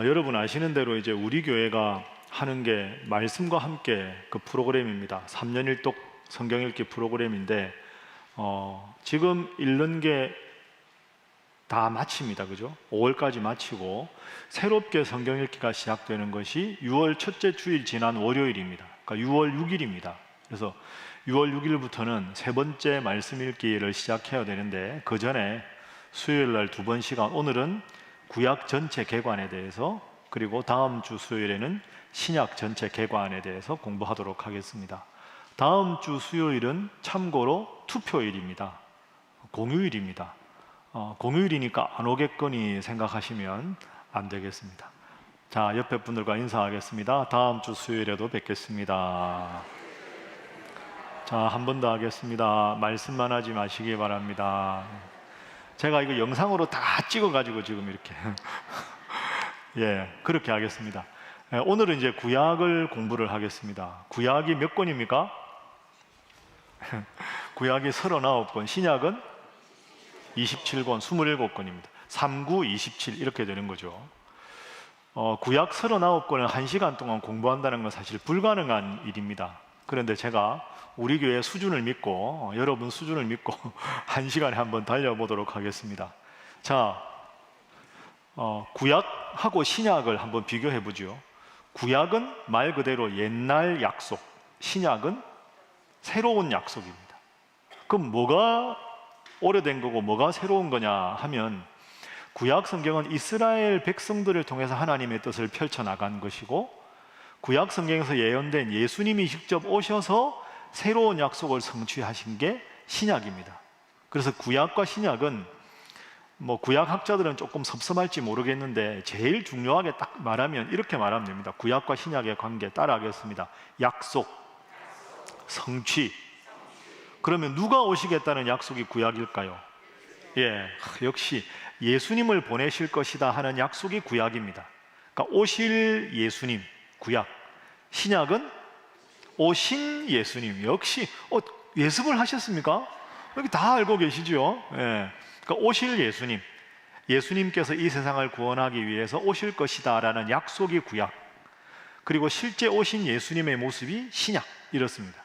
여러분 아시는 대로 이제 우리 교회가 하는 게 말씀과 함께 그 프로그램입니다. 3년 1독 성경 읽기 프로그램인데 지금 읽는 게 다 마칩니다. 그죠? 5월까지 마치고 새롭게 성경 읽기가 시작되는 것이 6월 첫째 주일 지난 월요일입니다. 그러니까 6월 6일입니다. 그래서 6월 6일부터는 세 번째 말씀 읽기를 시작해야 되는데 그 전에 수요일 날 2번 시간, 오늘은 구약 전체 개관에 대해서, 그리고 다음 주 수요일에는 신약 전체 개관에 대해서 공부하도록 하겠습니다. 다음 주 수요일은 참고로 투표일입니다. 공휴일입니다. 공휴일이니까 안 오겠거니 생각하시면 안 되겠습니다. 자, 옆에 분들과 인사하겠습니다. 다음 주 수요일에도 뵙겠습니다. 자, 한 번 더 하겠습니다. 말씀만 하지 마시기 바랍니다. 제가 이거 영상으로 다 찍어가지고 지금 이렇게 그렇게 하겠습니다. 오늘은 이제 구약을 공부를 하겠습니다. 구약이 몇 권입니까? 구약이 39권, 신약은 27권, 27권입니다. 39, 27 이렇게 되는 거죠. 구약 39권을 1시간 동안 공부한다는 건 사실 불가능한 일입니다. 그런데 제가 우리 교회 수준을 믿고, 여러분 수준을 믿고 1시간에 한번 달려보도록 하겠습니다. 자, 구약하고 신약을 한번 비교해 보죠. 구약은 말 그대로 옛날 약속, 신약은 새로운 약속입니다. 그럼 뭐가 오래된 거고 뭐가 새로운 거냐 하면, 구약 성경은 이스라엘 백성들을 통해서 하나님의 뜻을 펼쳐나간 것이고, 구약 성경에서 예언된 예수님이 직접 오셔서 새로운 약속을 성취하신 게 신약입니다. 그래서 구약과 신약은 구약 학자들은 조금 섭섭할지 모르겠는데 제일 중요하게 딱 말하면 이렇게 말하면 됩니다. 구약과 신약의 관계 따라하겠습니다. 약속, 성취. 그러면 누가 오시겠다는 약속이 구약일까요? 역시 예수님을 보내실 것이다 하는 약속이 구약입니다. 그러니까 오실 예수님, 구약. 신약은 오신 예수님. 역시 예습을 하셨습니까? 여기 다 알고 계시죠? 그러니까 오실 예수님, 예수님께서 이 세상을 구원하기 위해서 오실 것이다 라는 약속이 구약. 그리고 실제 오신 예수님의 모습이 신약, 이렇습니다.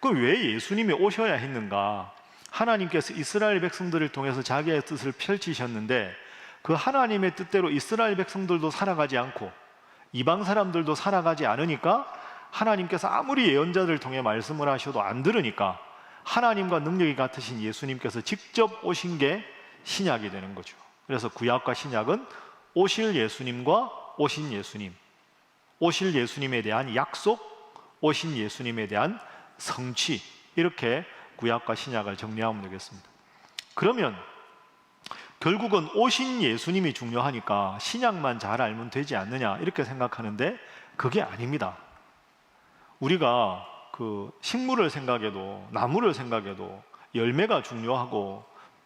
그럼 왜 예수님이 오셔야 했는가? 하나님께서 이스라엘 백성들을 통해서 자기의 뜻을 펼치셨는데, 그 하나님의 뜻대로 이스라엘 백성들도 살아가지 않고 이방 사람들도 살아가지 않으니까, 하나님께서 아무리 예언자들을 통해 말씀을 하셔도 안 들으니까 하나님과 능력이 같으신 예수님께서 직접 오신 게 신약이 되는 거죠. 그래서 구약과 신약은 오실 예수님과 오신 예수님, 오실 예수님에 대한 약속, 오신 예수님에 대한 성취, 이렇게 구약과 신약을 정리하면 되겠습니다. 그러면 결국은 오신 예수님이 중요하니까 신약만 잘 알면 되지 않느냐 이렇게 생각하는데, 그게 아닙니다. 우리가 그 식물을 생각해도, 나무를 생각해도 열매가 중요하고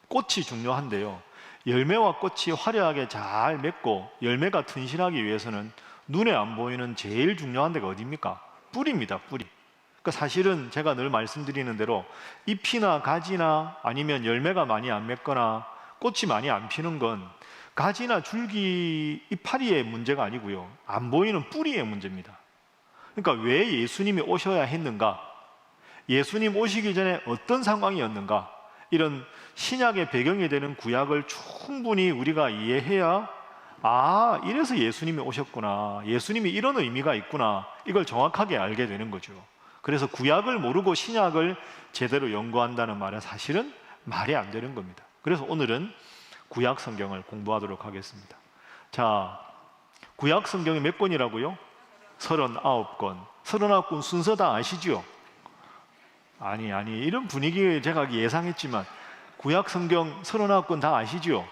꽃이 중요한데요, 열매와 꽃이 화려하게 잘 맺고 열매가 튼실하기 위해서는 눈에 안 보이는 제일 중요한 데가 어디입니까? 뿌리입니다. 뿌리. 그러니까 사실은 제가 늘 말씀드리는 대로 잎이나 가지나 아니면 열매가 많이 안 맺거나 꽃이 많이 안 피는 건 가지나 줄기, 이파리의 문제가 아니고요, 안 보이는 뿌리의 문제입니다. 그러니까 왜 예수님이 오셔야 했는가? 예수님 오시기 전에 어떤 상황이었는가? 이런 신약의 배경이 되는 구약을 충분히 우리가 이해해야, 이래서 예수님이 오셨구나, 예수님이 이런 의미가 있구나, 이걸 정확하게 알게 되는 거죠. 그래서 구약을 모르고 신약을 제대로 연구한다는 말은 사실은 말이 안 되는 겁니다. 그래서 오늘은 구약 성경을 공부하도록 하겠습니다. 자, 구약 성경이 몇 권이라고요? 39권. 39권 순서 다 아시죠? 아니, 이런 분위기 제가 예상했지만 구약 성경 39권 다 아시죠?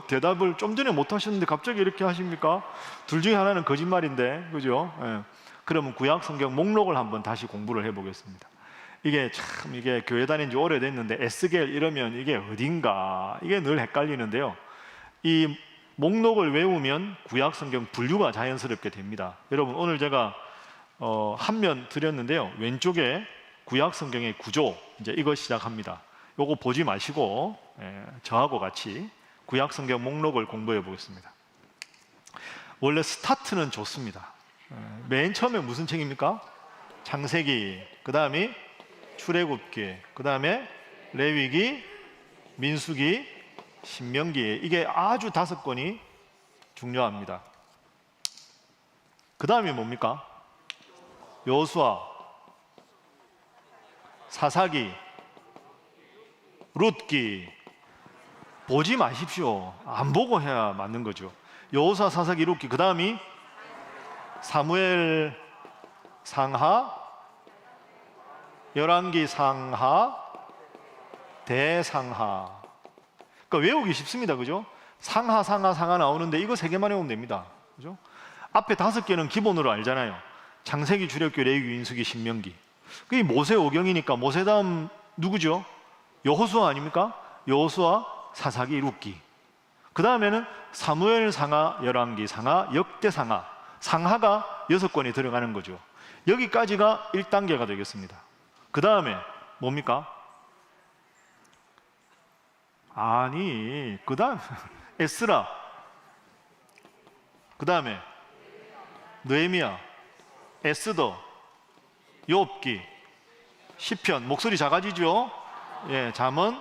대답을 좀 전에 못 하셨는데 갑자기 이렇게 하십니까? 둘 중에 하나는 거짓말인데, 그죠? 그러면 구약 성경 목록을 한번 다시 공부를 해보겠습니다. 이게 교회 다닌 지 오래됐는데 에스겔 이러면 이게 어딘가, 이게 늘 헷갈리는데요, 이 목록을 외우면 구약 성경 분류가 자연스럽게 됩니다. 여러분, 오늘 제가 한 면 드렸는데요, 왼쪽에 구약 성경의 구조, 이제 이거 시작합니다. 요거 보지 마시고 저하고 같이 구약 성경 목록을 공부해 보겠습니다. 원래 스타트는 좋습니다. 맨 처음에 무슨 책입니까? 창세기, 그 다음이 출애굽기, 그 다음에 레위기, 민수기, 신명기. 이게 아주 5권이 중요합니다. 그 다음이 뭡니까? 여호수아, 사사기, 룻기. 보지 마십시오. 안 보고 해야 맞는 거죠. 여호수아, 사사기, 룻기. 그 다음이 사무엘 상하, 열왕기 상하, 대상하. 그러니까 외우기 쉽습니다. 그죠? 상하, 상하, 상하 나오는데 이거 3개만 외우면 됩니다. 그죠? 앞에 5개는 기본으로 알잖아요. 창세기, 출애굽기, 레위기, 민수기, 신명기. 그게 모세 오경이니까 모세 다음 누구죠? 여호수아 아닙니까? 여호수아, 사사기, 룻기. 그 다음에는 사무엘 상하, 열왕기 상하, 역대 상하. 상하가 6권이 들어가는 거죠. 여기까지가 1단계가 되겠습니다. 그 다음에 뭡니까? 아니, 그 다음 에스라, 그 다음에 느헤미야, 에스더, 욥기, 시편. 목소리 작아지죠? 예, 잠언,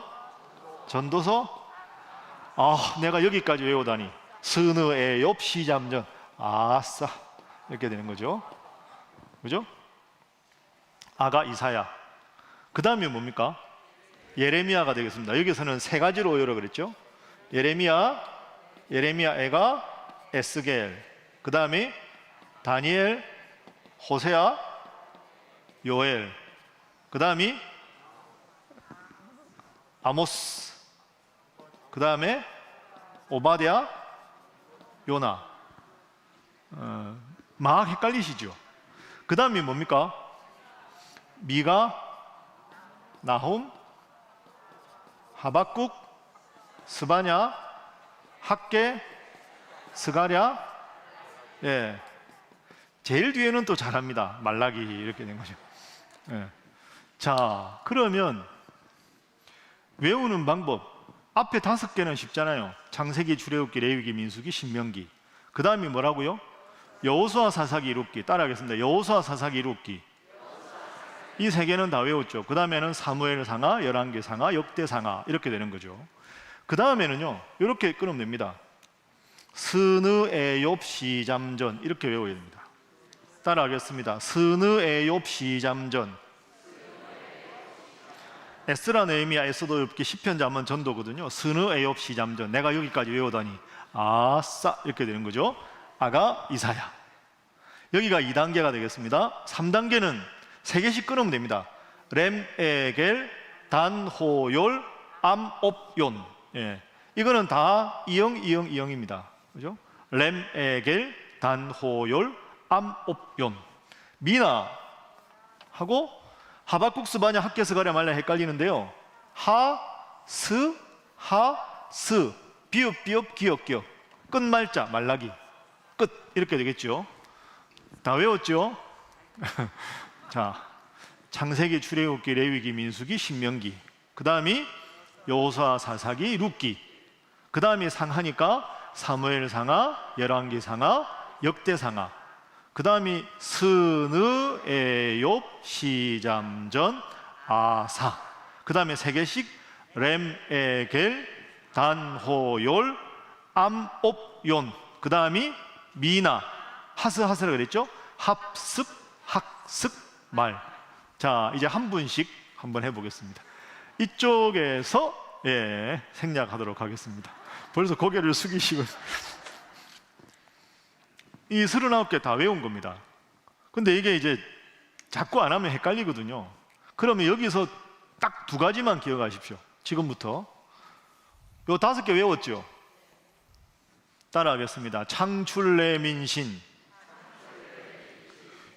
전도서. 내가 여기까지 외우다니. 스느에 욥, 시잠전. 아싸, 이렇게 되는 거죠. 그죠? 아가, 이사야. 그 다음에 뭡니까? 예레미야가 되겠습니다. 여기서는 3가지로 외우라 그랬죠. 예레미야, 애가, 에스겔. 그 다음에 다니엘, 호세아, 요엘. 그 다음이 아모스. 그 다음에 오바댜, 요나. 막 헷갈리시죠? 그 다음이 뭡니까? 미가, 나홈, 하박국, 스바냐, 학개, 스가랴. 예. 제일 뒤에는 또 잘합니다. 말라기. 이렇게 된 거죠. 예. 자, 그러면 외우는 방법. 앞에 5개는 쉽잖아요. 창세기, 출애굽기, 레위기, 민수기, 신명기. 그 다음이 뭐라고요? 여호수아, 사사기, 룻기. 따라하겠습니다. 여호수아, 사사기, 룻기. 이 3개는 다 외웠죠. 그 다음에는 사무엘 상하, 열왕기 상하, 역대 상하. 이렇게 되는 거죠. 그 다음에는요, 이렇게 끊으면 됩니다. 스느에 욥, 시잠전. 이렇게 외워야 됩니다. 따라하겠습니다. 스느에 욥, 시잠전. 에스라, 느헤미야, 에스더, 욥기, 시편, 잠언, 전도거든요. 스느에 욥, 시잠전. 내가 여기까지 외우다니 아싸, 이렇게 되는 거죠. 아가, 이사야. 여기가 2단계가 되겠습니다. 3단계는 3개씩 끊으면 됩니다. 렘, 에겔, 단, 호, 열, 암, 옵, yon. 예. 이거는 다 이형입니다. 그죠? 렘, 에겔, 단, 호, 열, 암, 옵, yon. 미나 하고 하박국, 스바냐, 학개, 스가랴, 말랴 헷갈리는데요. 하, 스, 비읍, 기역. 끝말자, 말라기. 끝. 이렇게 되겠죠. 다 외웠죠? 자, 창세기, 출애굽기, 레위기, 민수기, 신명기. 그 다음이 여호수아, 사사기, 룻기. 그 다음이 상하니까 사무엘 상하, 열왕기 상하, 역대 상하. 그 다음이 스느에 욥, 시잠전, 아사. 그 다음에 3개씩 렘, 에겔, 단, 호, 열, 암, 옵, yon. 그 다음이 미나, 하스라고 그랬죠? 합습, 학습, 말. 자, 이제 한 분씩 한번 해보겠습니다. 이쪽에서 생략하도록 하겠습니다. 벌써 고개를 숙이시고 이 39개 다 외운 겁니다. 근데 이게 이제 자꾸 안 하면 헷갈리거든요. 그러면 여기서 딱 2가지만 기억하십시오. 지금부터 요 5개 외웠죠? 따라하겠습니다. 창출내 민신.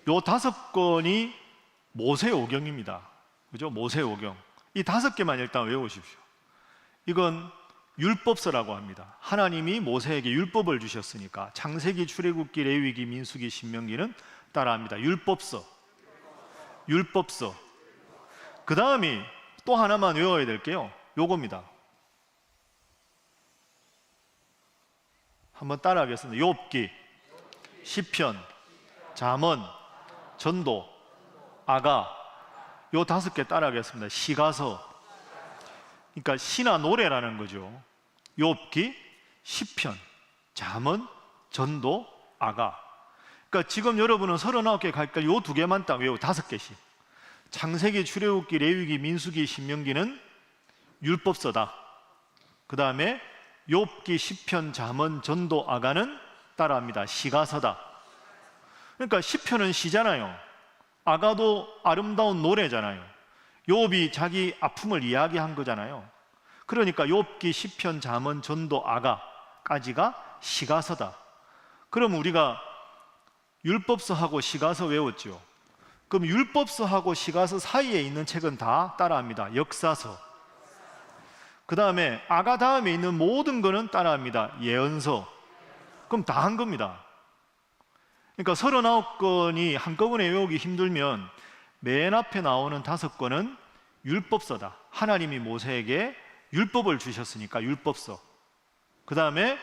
요 5권이 모세오경입니다. 그죠? 모세오경. 이 5개만 일단 외우십시오. 이건 율법서라고 합니다. 하나님이 모세에게 율법을 주셨으니까 창세기, 출애굽기, 레위기, 민수기, 신명기는 따라합니다. 율법서. 그 다음이 또 하나만 외워야 될 게요. 요겁니다. 한번 따라하겠습니다. 욥기. 시편, 잠언, 전도, 아가. 요 5개 따라하겠습니다. 시가서. 그러니까 시나 노래라는 거죠. 욥기, 시편, 잠언, 전도, 아가. 그러니까 지금 여러분은 39개 갈까 요 2개만 딱 외우고 5개씩. 창세기, 출애굽기, 레위기, 민수기, 신명기는 율법서다. 그 다음에 욥기, 시편, 잠언, 전도, 아가는 따라합니다. 시가서다. 그러니까 시편은 시잖아요. 아가도 아름다운 노래잖아요. 욥이 자기 아픔을 이야기한 거잖아요. 그러니까 욥기, 시편, 잠언, 전도, 아가까지가 시가서다. 그럼 우리가 율법서하고 시가서 외웠죠. 그럼 율법서하고 시가서 사이에 있는 책은 다 따라합니다. 역사서. 그 다음에 아가 다음에 있는 모든 거는 따라합니다. 예언서. 그럼 다 한 겁니다. 그러니까 39건이 한꺼번에 외우기 힘들면 맨 앞에 나오는 5건은 율법서다. 하나님이 모세에게 율법을 주셨으니까 율법서. 그 다음에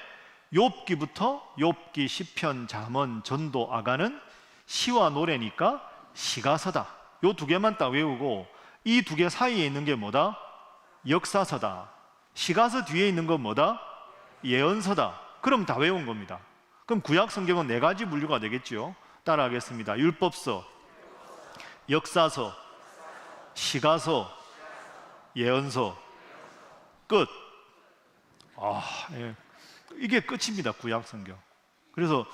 욥기부터 욥기, 시편, 잠언, 전도, 아가는 시와 노래니까 시가서다. 요 2개만 딱 외우고 이 2개 사이에 있는 게 뭐다? 역사서다. 시가서 뒤에 있는 건 뭐다? 예언서다. 그럼 다 외운 겁니다. 그럼 구약 성경은 4가지 분류가 되겠죠. 따라하겠습니다. 율법서, 역사서, 시가서, 예언서. 끝. 예. 이게 끝입니다. 구약 성경. 그래서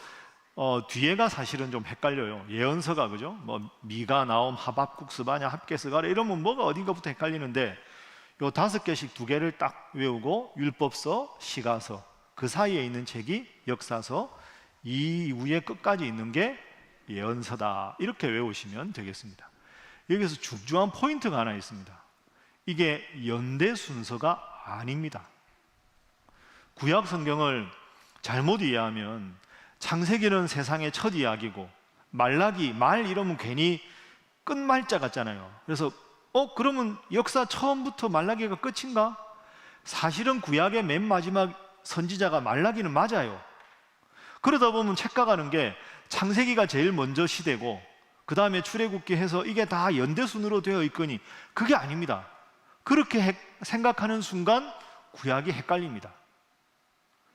뒤에가 사실은 좀 헷갈려요. 예언서가 그죠? 뭐 미가, 나옴, 하박국, 스바냐, 합개스가랴 이러면 뭐가 어딘가부터 헷갈리는데 요 5개씩 2개를 딱 외우고 율법서, 시가서, 그 사이에 있는 책이 역사서, 이 위에 끝까지 있는 게 예언서다. 이렇게 외우시면 되겠습니다. 여기서 중요한 포인트가 하나 있습니다. 이게 연대 순서가 아닙니다. 구약 성경을 잘못 이해하면 창세기는 세상의 첫 이야기고 말라기, 말 이러면 괜히 끝말자 같잖아요. 그래서 그러면 역사 처음부터 말라기가 끝인가? 사실은 구약의 맨 마지막 선지자가 말라기는 맞아요. 그러다 보면 착각하는 게 창세기가 제일 먼저 시대고 그 다음에 출애굽기 해서 이게 다 연대순으로 되어 있거니 그게 아닙니다. 그렇게 생각하는 순간 구약이 헷갈립니다.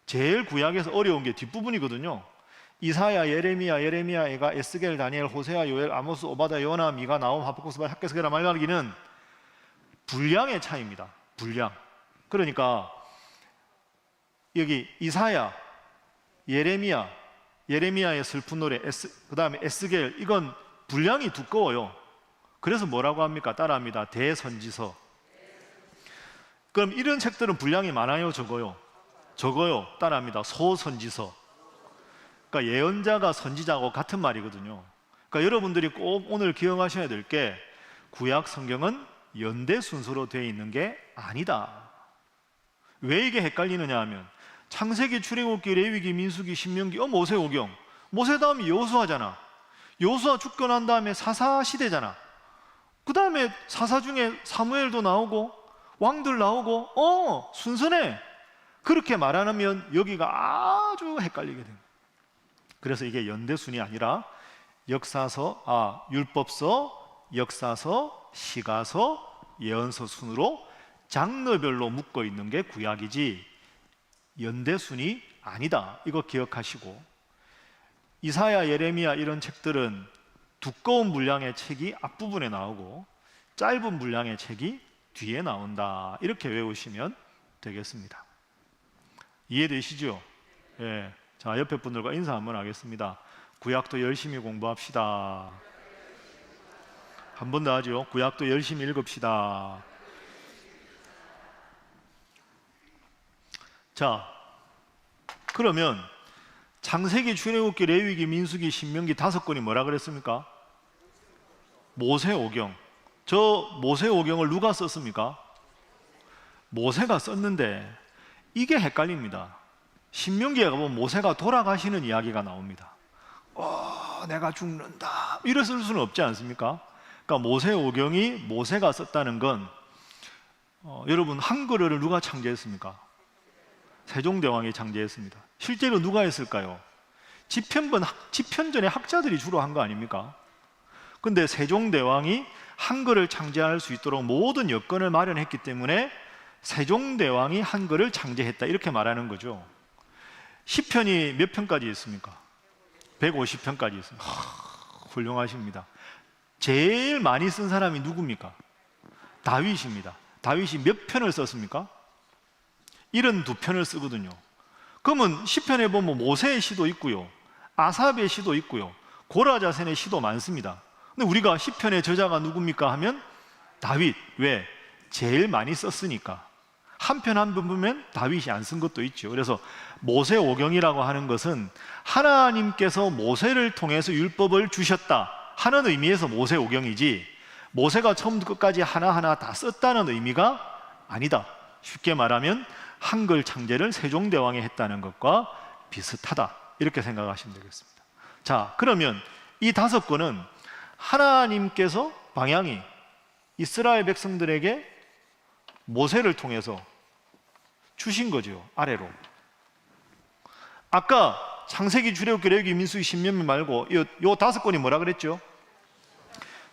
제일 구약에서 어려운 게 뒷부분이거든요. 이사야, 예레미야, 애가, 에스겔, 다니엘, 호세아, 요엘, 아모스, 오바다, 요나, 미가, 나옴, 하박국, 스바냐, 합개스가랴, 말라기는 분량의 차이입니다. 분량. 그러니까 여기 이사야, 예레미야의 슬픈 노래, 그 다음에 에스겔, 이건 분량이 두꺼워요. 그래서 뭐라고 합니까? 따라합니다. 대선지서. 그럼 이런 책들은 분량이 많아요? 적어요? 적어요. 따라합니다. 소선지서. 그러니까 예언자가 선지자하고 같은 말이거든요. 그러니까 여러분들이 꼭 오늘 기억하셔야 될 게 구약 성경은 연대 순서로 되어 있는 게 아니다. 왜 이게 헷갈리느냐 하면 창세기, 출애굽기, 레위기, 민수기, 신명기, 모세오경. 모세 다음이 여호수아잖아. 여호수아 죽고 난 다음에 사사 시대잖아. 그 다음에 사사 중에 사무엘도 나오고 왕들 나오고 순서네. 그렇게 말하면 여기가 아주 헷갈리게 됩니다. 그래서 이게 연대순이 아니라 율법서, 역사서, 시가서, 예언서 순으로 장르별로 묶어 있는 게 구약이지 연대순이 아니다. 이거 기억하시고 이사야, 예레미야 이런 책들은 두꺼운 분량의 책이 앞부분에 나오고 짧은 분량의 책이 뒤에 나온다. 이렇게 외우시면 되겠습니다. 이해되시죠? 예. 자, 옆에 분들과 인사 한번 하겠습니다. 구약도 열심히 공부합시다. 한 번 더 하죠. 구약도 열심히 읽읍시다. 자, 그러면 창세기, 출애굽기, 레위기, 민수기, 신명기 5권이 뭐라 그랬습니까? 모세오경. 저 모세오경을 누가 썼습니까? 모세가 썼는데 이게 헷갈립니다. 신명기에 가보면 모세가 돌아가시는 이야기가 나옵니다. 내가 죽는다 이래 쓸 수는 없지 않습니까? 그러니까 모세오경이 모세가 썼다는 건 여러분 한글어를 누가 창제했습니까? 세종대왕이 창제했습니다. 실제로 누가 했을까요? 집현전의 학자들이 주로 한 거 아닙니까? 근데 세종대왕이 한글을 창제할 수 있도록 모든 여건을 마련했기 때문에 세종대왕이 한글을 창제했다, 이렇게 말하는 거죠. 시편이 몇 편까지 있습니까? 150편까지 있습니다. 훌륭하십니다. 제일 많이 쓴 사람이 누굽니까? 다윗입니다. 다윗이 몇 편을 썼습니까? 72편을 쓰거든요. 그러면 시편에 보면 모세의 시도 있고요, 아삽의 시도 있고요, 고라자센의 시도 많습니다. 근데 우리가 시편의 저자가 누굽니까 하면 다윗. 왜? 제일 많이 썼으니까. 한 편 한 편 보면 다윗이 안 쓴 것도 있죠. 그래서 모세오경이라고 하는 것은 하나님께서 모세를 통해서 율법을 주셨다 하는 의미에서 모세오경이지, 모세가 처음부터 끝까지 하나하나 다 썼다는 의미가 아니다. 쉽게 말하면 한글 창제를 세종대왕이 했다는 것과 비슷하다, 이렇게 생각하시면 되겠습니다. 자, 그러면 이 5권은 하나님께서 방향이 이스라엘 백성들에게 모세를 통해서 주신 거죠. 아래로. 아까 창세기, 출애굽기, 레위기, 민수기, 신명기 말고 요 5권이 뭐라 그랬죠?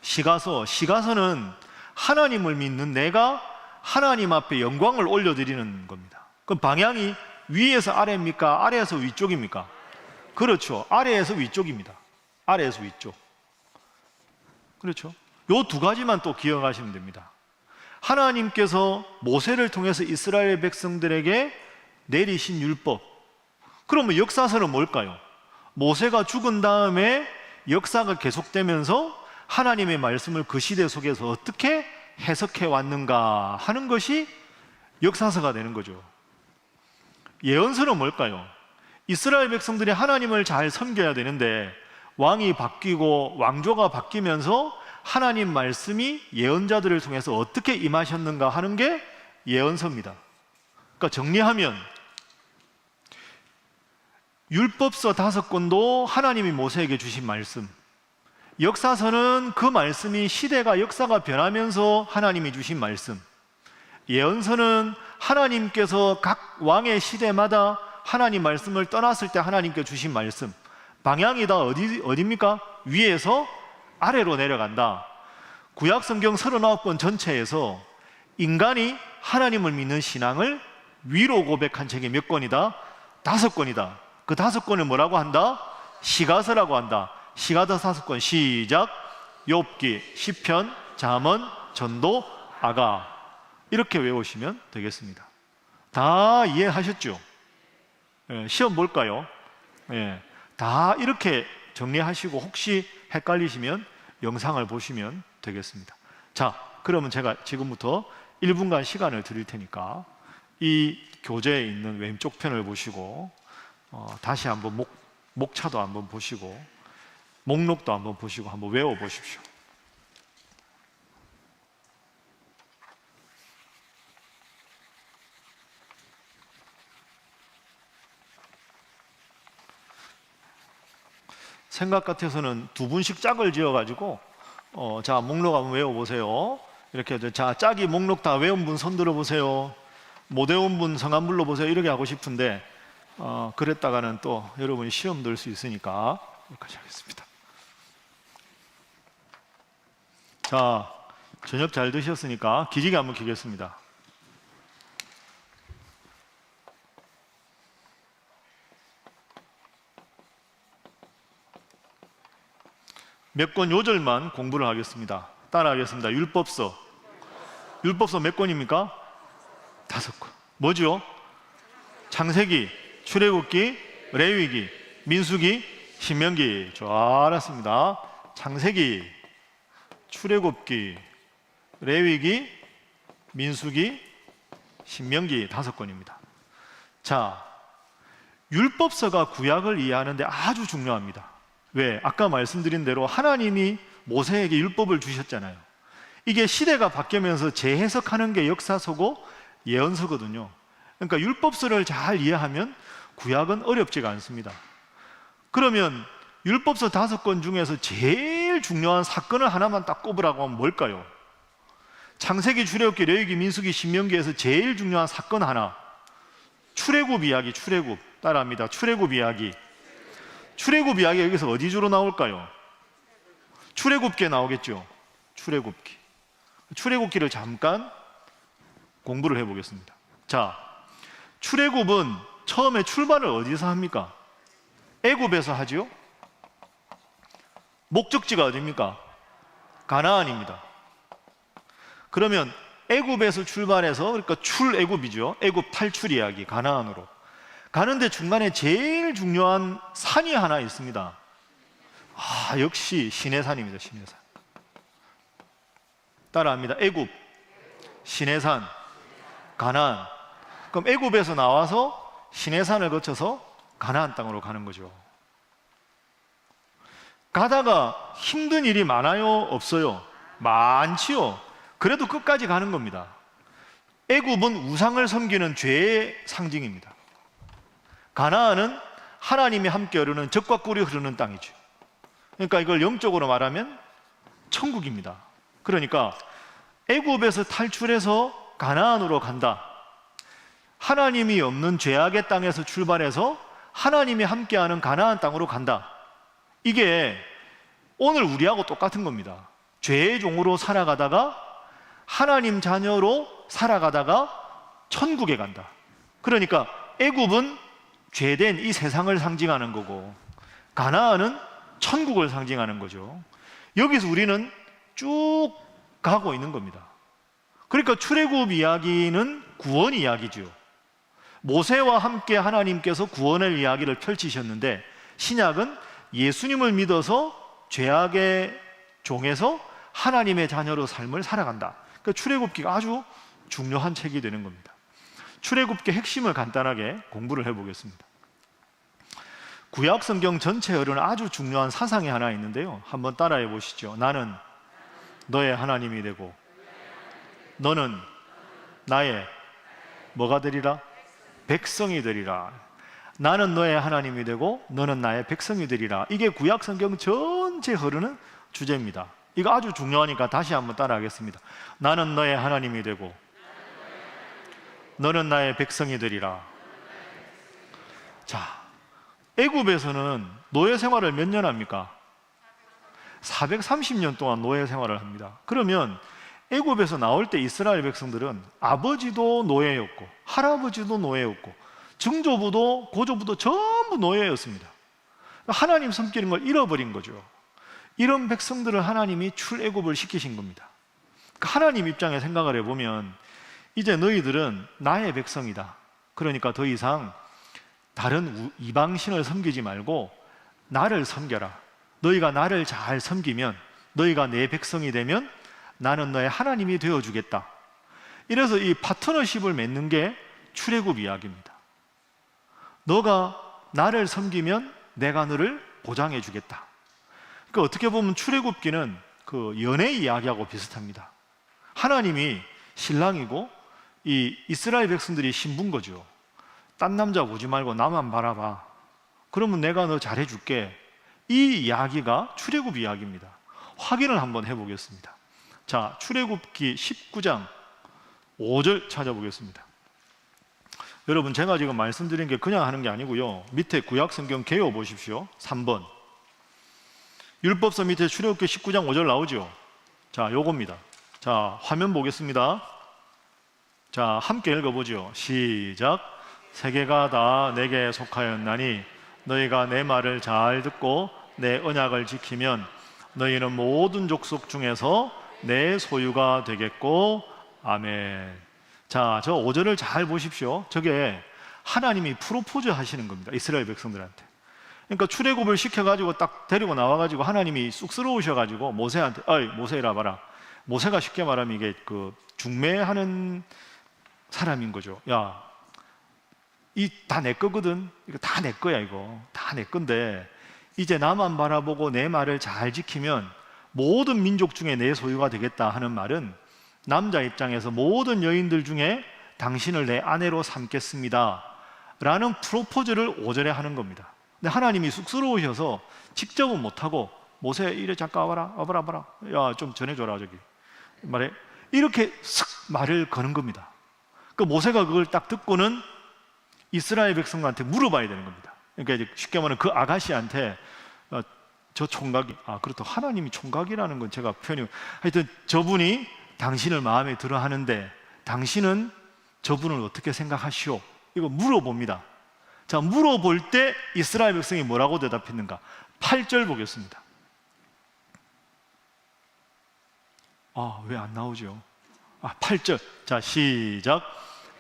시가서. 시가서는 하나님을 믿는 내가 하나님 앞에 영광을 올려드리는 겁니다. 그럼 방향이 위에서 아래입니까? 아래에서 위쪽입니까? 그렇죠. 아래에서 위쪽입니다. 아래에서 위쪽. 그렇죠. 요 2가지만 또 기억하시면 됩니다. 하나님께서 모세를 통해서 이스라엘 백성들에게 내리신 율법. 그러면 역사서는 뭘까요? 모세가 죽은 다음에 역사가 계속되면서 하나님의 말씀을 그 시대 속에서 어떻게 해석해 왔는가 하는 것이 역사서가 되는 거죠. 예언서는 뭘까요? 이스라엘 백성들이 하나님을 잘 섬겨야 되는데 왕이 바뀌고 왕조가 바뀌면서 하나님 말씀이 예언자들을 통해서 어떻게 임하셨는가 하는 게 예언서입니다. 그러니까 정리하면 율법서 5권도 하나님이 모세에게 주신 말씀, 역사서는 그 말씀이 시대가 역사가 변하면서 하나님이 주신 말씀, 예언서는 하나님께서 각 왕의 시대마다 하나님 말씀을 떠났을 때 하나님께 주신 말씀. 방향이 다 어디입니까? 위에서 아래로 내려간다. 구약성경 39권 전체에서 인간이 하나님을 믿는 신앙을 위로 고백한 책이 몇 권이다? 5권이다. 그 5권을 뭐라고 한다? 시가서라고 한다. 시가서 5권 시작. 욥기, 시편, 잠언, 전도, 아가. 이렇게 외우시면 되겠습니다. 다 이해하셨죠? 시험 볼까요? 다 이렇게 정리하시고 혹시 헷갈리시면 영상을 보시면 되겠습니다. 자, 그러면 제가 지금부터 1분간 시간을 드릴 테니까 이 교재에 있는 왼쪽 편을 보시고 다시 한번 목차도 한번 보시고 목록도 한번 보시고 한번 외워보십시오. 생각 같아서는 2분씩 짝을 지어가지고 자, 목록 한번 외워보세요. 이렇게 자, 짝이 목록 다 외운 분 손 들어보세요. 못 외운 분 성함 불러보세요. 이렇게 하고 싶은데 그랬다가는 또 여러분이 시험 들 수 있으니까 여기까지 하겠습니다. 자, 저녁 잘 드셨으니까 기지개 한번 켜겠습니다. 몇 권 요절만 공부를 하겠습니다. 따라하겠습니다. 율법서. 율법서 몇 권입니까? 5권. 뭐죠? 창세기, 출애굽기, 레위기, 민수기, 신명기. 알았습니다. 창세기, 출애굽기, 레위기, 민수기, 신명기 5권입니다. 자, 율법서가 구약을 이해하는데 아주 중요합니다. 왜? 아까 말씀드린 대로 하나님이 모세에게 율법을 주셨잖아요. 이게 시대가 바뀌면서 재해석하는 게 역사서고 예언서거든요. 그러니까 율법서를 잘 이해하면 구약은 어렵지가 않습니다. 그러면 율법서 5권 중에서 제일 중요한 사건을 하나만 딱 꼽으라고 하면 뭘까요? 창세기, 출애굽기, 레위기, 민수기, 신명기에서 제일 중요한 사건 하나. 출애굽 이야기. 출애굽. 따라합니다. 출애굽 이야기. 출애굽 이야기가 여기서 어디 주로 나올까요? 출애굽기에 나오겠죠. 출애굽기. 출애굽기를 잠깐 공부를 해보겠습니다. 자, 출애굽은 처음에 출발을 어디서 합니까? 애굽에서 하지요. 목적지가 어디입니까? 가나안입니다. 그러면 애굽에서 출발해서, 그러니까 출애굽이죠. 애굽 탈출 이야기, 가나안으로 가는데 중간에 제일 중요한 산이 하나 있습니다. 역시 시내산입니다. 시내산. 따라합니다. 애굽, 시내산, 가나안. 그럼 애굽에서 나와서 시내산을 거쳐서 가나안 땅으로 가는 거죠. 가다가 힘든 일이 많아요? 없어요? 많지요. 그래도 끝까지 가는 겁니다. 애굽은 우상을 섬기는 죄의 상징입니다. 가나안은 하나님이 함께 흐르는 젖과 꿀이 흐르는 땅이죠. 그러니까 이걸 영적으로 말하면 천국입니다. 그러니까 애굽에서 탈출해서 가나안으로 간다. 하나님이 없는 죄악의 땅에서 출발해서 하나님이 함께하는 가나안 땅으로 간다. 이게 오늘 우리하고 똑같은 겁니다. 죄의 종으로 살아가다가 하나님 자녀로 살아가다가 천국에 간다. 그러니까 애굽은 죄된 이 세상을 상징하는 거고, 가나안은 천국을 상징하는 거죠. 여기서 우리는 쭉 가고 있는 겁니다. 그러니까 출애굽 이야기는 구원 이야기죠. 모세와 함께 하나님께서 구원의 이야기를 펼치셨는데, 신약은 예수님을 믿어서 죄악의 종에서 하나님의 자녀로 삶을 살아간다. 그러니까 출애굽기가 아주 중요한 책이 되는 겁니다. 출애굽기 핵심을 간단하게 공부를 해보겠습니다. 구약 성경 전체에 흐르는 아주 중요한 사상이 하나 있는데요, 한번 따라해 보시죠. 나는 너의 하나님이 되고 너는 나의 뭐가 되리라? 백성이 되리라. 나는 너의 하나님이 되고 너는 나의 백성이 되리라. 이게 구약 성경 전체에 흐르는 주제입니다. 이거 아주 중요하니까 다시 한번 따라하겠습니다. 나는 너의 하나님이 되고 너는 나의 백성이 되리라. 자, 애굽에서는 노예 생활을 몇 년 합니까? 430년 동안 노예 생활을 합니다. 그러면 애굽에서 나올 때 이스라엘 백성들은 아버지도 노예였고 할아버지도 노예였고 증조부도 고조부도 전부 노예였습니다. 하나님 섬기는 걸 잃어버린 거죠. 이런 백성들을 하나님이 출애굽을 시키신 겁니다. 하나님 입장에 생각을 해보면 이제 너희들은 나의 백성이다. 그러니까 더 이상 다른 이방신을 섬기지 말고 나를 섬겨라. 너희가 나를 잘 섬기면, 너희가 내 백성이 되면 나는 너의 하나님이 되어주겠다. 이래서 이 파트너십을 맺는 게 출애굽 이야기입니다. 너가 나를 섬기면 내가 너를 보장해 주겠다. 그러니까 어떻게 보면 출애굽기는 그 연애 이야기하고 비슷합니다. 하나님이 신랑이고 이 이스라엘 백성들이 신부인 거죠. 딴 남자 보지 말고 나만 바라봐. 그러면 내가 너 잘해줄게. 이 이야기가 출애굽 이야기입니다. 확인을 한번 해보겠습니다. 자, 출애굽기 19장 5절 찾아보겠습니다. 여러분, 제가 지금 말씀드린 게 그냥 하는 게 아니고요, 밑에 구약성경 개요 보십시오. 3번 율법서 밑에 출애굽기 19장 5절 나오죠. 자, 요겁니다. 자, 화면 보겠습니다. 자, 함께 읽어보죠. 시작. 세계가 다 내게 속하였나니 너희가 내 말을 잘 듣고 내 언약을 지키면 너희는 모든 족속 중에서 내 소유가 되겠고. 아멘. 자, 저 5절을 잘 보십시오. 저게 하나님이 프로포즈 하시는 겁니다, 이스라엘 백성들한테. 그러니까 출애굽을 시켜가지고 딱 데리고 나와가지고 하나님이 쑥스러우셔가지고 모세한테, 어이 모세라 봐라. 모세가 쉽게 말하면 이게 그 중매하는 사람인 거죠. 야, 이 다 내 거거든. 이거 다 내 거야. 이거 다 내 건데 이제 나만 바라보고 내 말을 잘 지키면 모든 민족 중에 내 소유가 되겠다 하는 말은 남자 입장에서 모든 여인들 중에 당신을 내 아내로 삼겠습니다 라는 프로포즈를 5절에 하는 겁니다. 근데 하나님이 쑥스러우셔서 직접은 못하고 모세 이래 잠깐 와봐라. 야, 좀 전해줘라 저기 말해. 이렇게 슥 말을 거는 겁니다. 그 모세가 그걸 딱 듣고는 이스라엘 백성들한테 물어봐야 되는 겁니다. 그러니까 이제 쉽게 말하면 그 아가씨한테 저 총각이, 그렇다, 하나님이 총각이라는 건 제가 표현이, 하여튼 저분이 당신을 마음에 들어 하는데 당신은 저분을 어떻게 생각하시오? 이거 물어봅니다. 자, 물어볼 때 이스라엘 백성이 뭐라고 대답했는가? 8절 보겠습니다. 왜 안 나오죠? 8절. 자, 시작.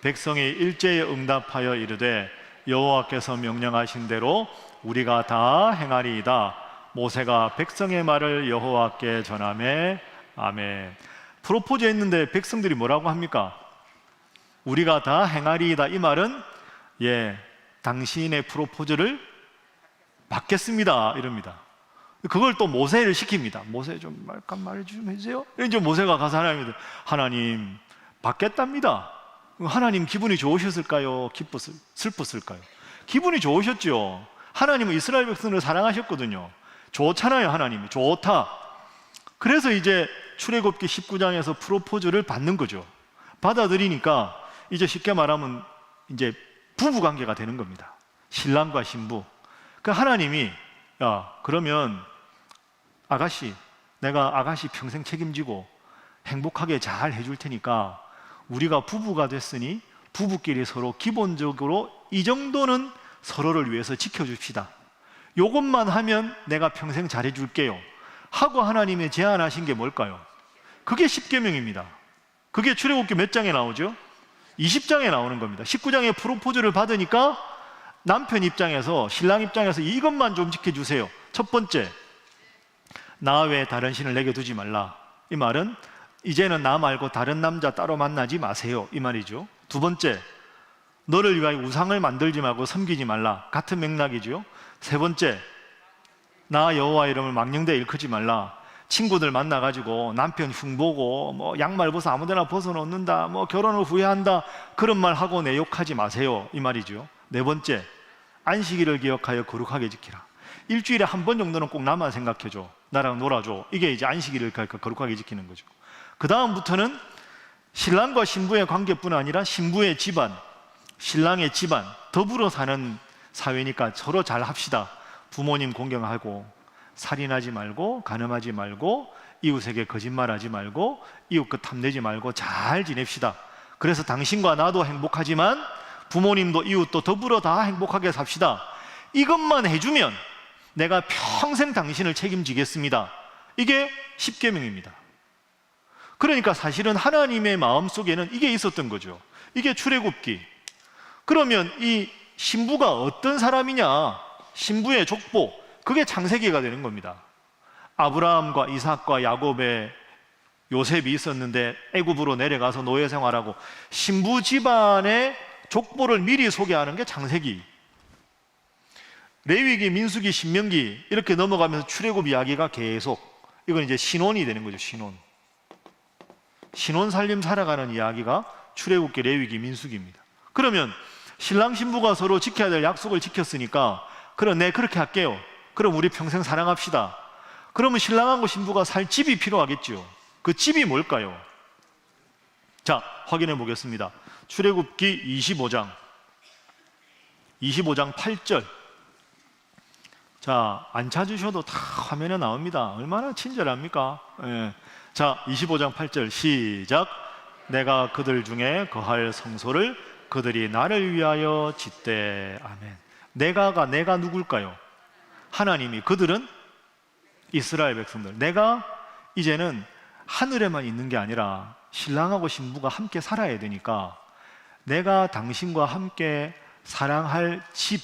백성이 일제에 응답하여 이르되 여호와께서 명령하신 대로 우리가 다 행하리이다. 모세가 백성의 말을 여호와께 전하매. 아멘. 프로포즈 했는데 백성들이 뭐라고 합니까? 우리가 다 행하리이다. 이 말은 당신의 프로포즈를 받겠습니다 이럽니다. 그걸 또 모세를 시킵니다. 모세 좀 말 좀 해주세요. 이제 모세가 가서 하나님 받겠답니다. 하나님 기분이 좋으셨을까요? 슬펐을까요? 기분이 좋으셨죠. 하나님은 이스라엘 백성을 사랑하셨거든요. 좋잖아요. 하나님이 좋다. 그래서 이제 출애굽기 19장에서 프로포즈를 받는 거죠. 받아들이니까 이제 쉽게 말하면 이제 부부 관계가 되는 겁니다. 신랑과 신부. 그 하나님이 그러면 아가씨, 내가 아가씨 평생 책임지고 행복하게 잘 해줄 테니까 우리가 부부가 됐으니 부부끼리 서로 기본적으로 이 정도는 서로를 위해서 지켜줍시다. 요것만 하면 내가 평생 잘해줄게요 하고 하나님이 제안하신 게 뭘까요? 그게 십계명입니다. 그게 출애굽기 몇 장에 나오죠? 20장에 나오는 겁니다. 19장에 프로포즈를 받으니까 남편 입장에서, 신랑 입장에서 이것만 좀 지켜주세요. 첫 번째, 나 외에 다른 신을 내게 두지 말라. 이 말은 이제는 나 말고 다른 남자 따로 만나지 마세요 이 말이죠. 두 번째, 너를 위하여 우상을 만들지 말고 섬기지 말라. 같은 맥락이죠. 세 번째, 나 여호와 이름을 망령되이 일컫지 말라. 친구들 만나가지고 남편 흉보고 양말 벗어 아무데나 벗어놓는다, 결혼을 후회한다, 그런 말 하고 내 욕하지 마세요 이 말이죠. 네 번째, 안식일을 기억하여 거룩하게 지키라. 일주일에 한 번 정도는 꼭 나만 생각해줘, 나랑 놀아줘. 이게 이제 안식일을 거룩하게 지키는 거죠. 그 다음부터는 신랑과 신부의 관계뿐 아니라 신부의 집안, 신랑의 집안, 더불어 사는 사회니까 서로 잘 합시다. 부모님 공경하고, 살인하지 말고, 간음하지 말고, 이웃에게 거짓말하지 말고, 이웃것 탐내지 말고 잘 지냅시다. 그래서 당신과 나도 행복하지만 부모님도 이웃도 더불어 다 행복하게 삽시다. 이것만 해주면 내가 평생 당신을 책임지겠습니다. 이게 십계명입니다. 그러니까 사실은 하나님의 마음속에는 이게 있었던 거죠. 이게 출애굽기. 그러면 이 신부가 어떤 사람이냐, 신부의 족보, 그게 창세기가 되는 겁니다. 아브라함과 이삭과 야곱의 요셉이 있었는데 애굽으로 내려가서 노예 생활하고, 신부 집안의 족보를 미리 소개하는 게 창세기. 레위기, 민수기, 신명기 이렇게 넘어가면서 출애굽 이야기가 계속, 이건 이제 신혼이 되는 거죠. 신혼 살림 살아가는 이야기가 출애굽기, 레위기, 민수기입니다. 그러면 신랑 신부가 서로 지켜야 될 약속을 지켰으니까, 그럼 네 그렇게 할게요. 그럼 우리 평생 사랑합시다. 그러면 신랑하고 신부가 살 집이 필요하겠죠. 그 집이 뭘까요? 자, 확인해 보겠습니다. 출애굽기 25장 8절. 자, 안 찾으셔도 다 화면에 나옵니다. 얼마나 친절합니까? 자, 25장 8절 시작. 내가 그들 중에 거할 성소를 그들이 나를 위하여 짓되. 아멘. 내가 누굴까요? 하나님이. 그들은 이스라엘 백성들. 내가 이제는 하늘에만 있는 게 아니라 신랑하고 신부가 함께 살아야 되니까 내가 당신과 함께 사랑할 집,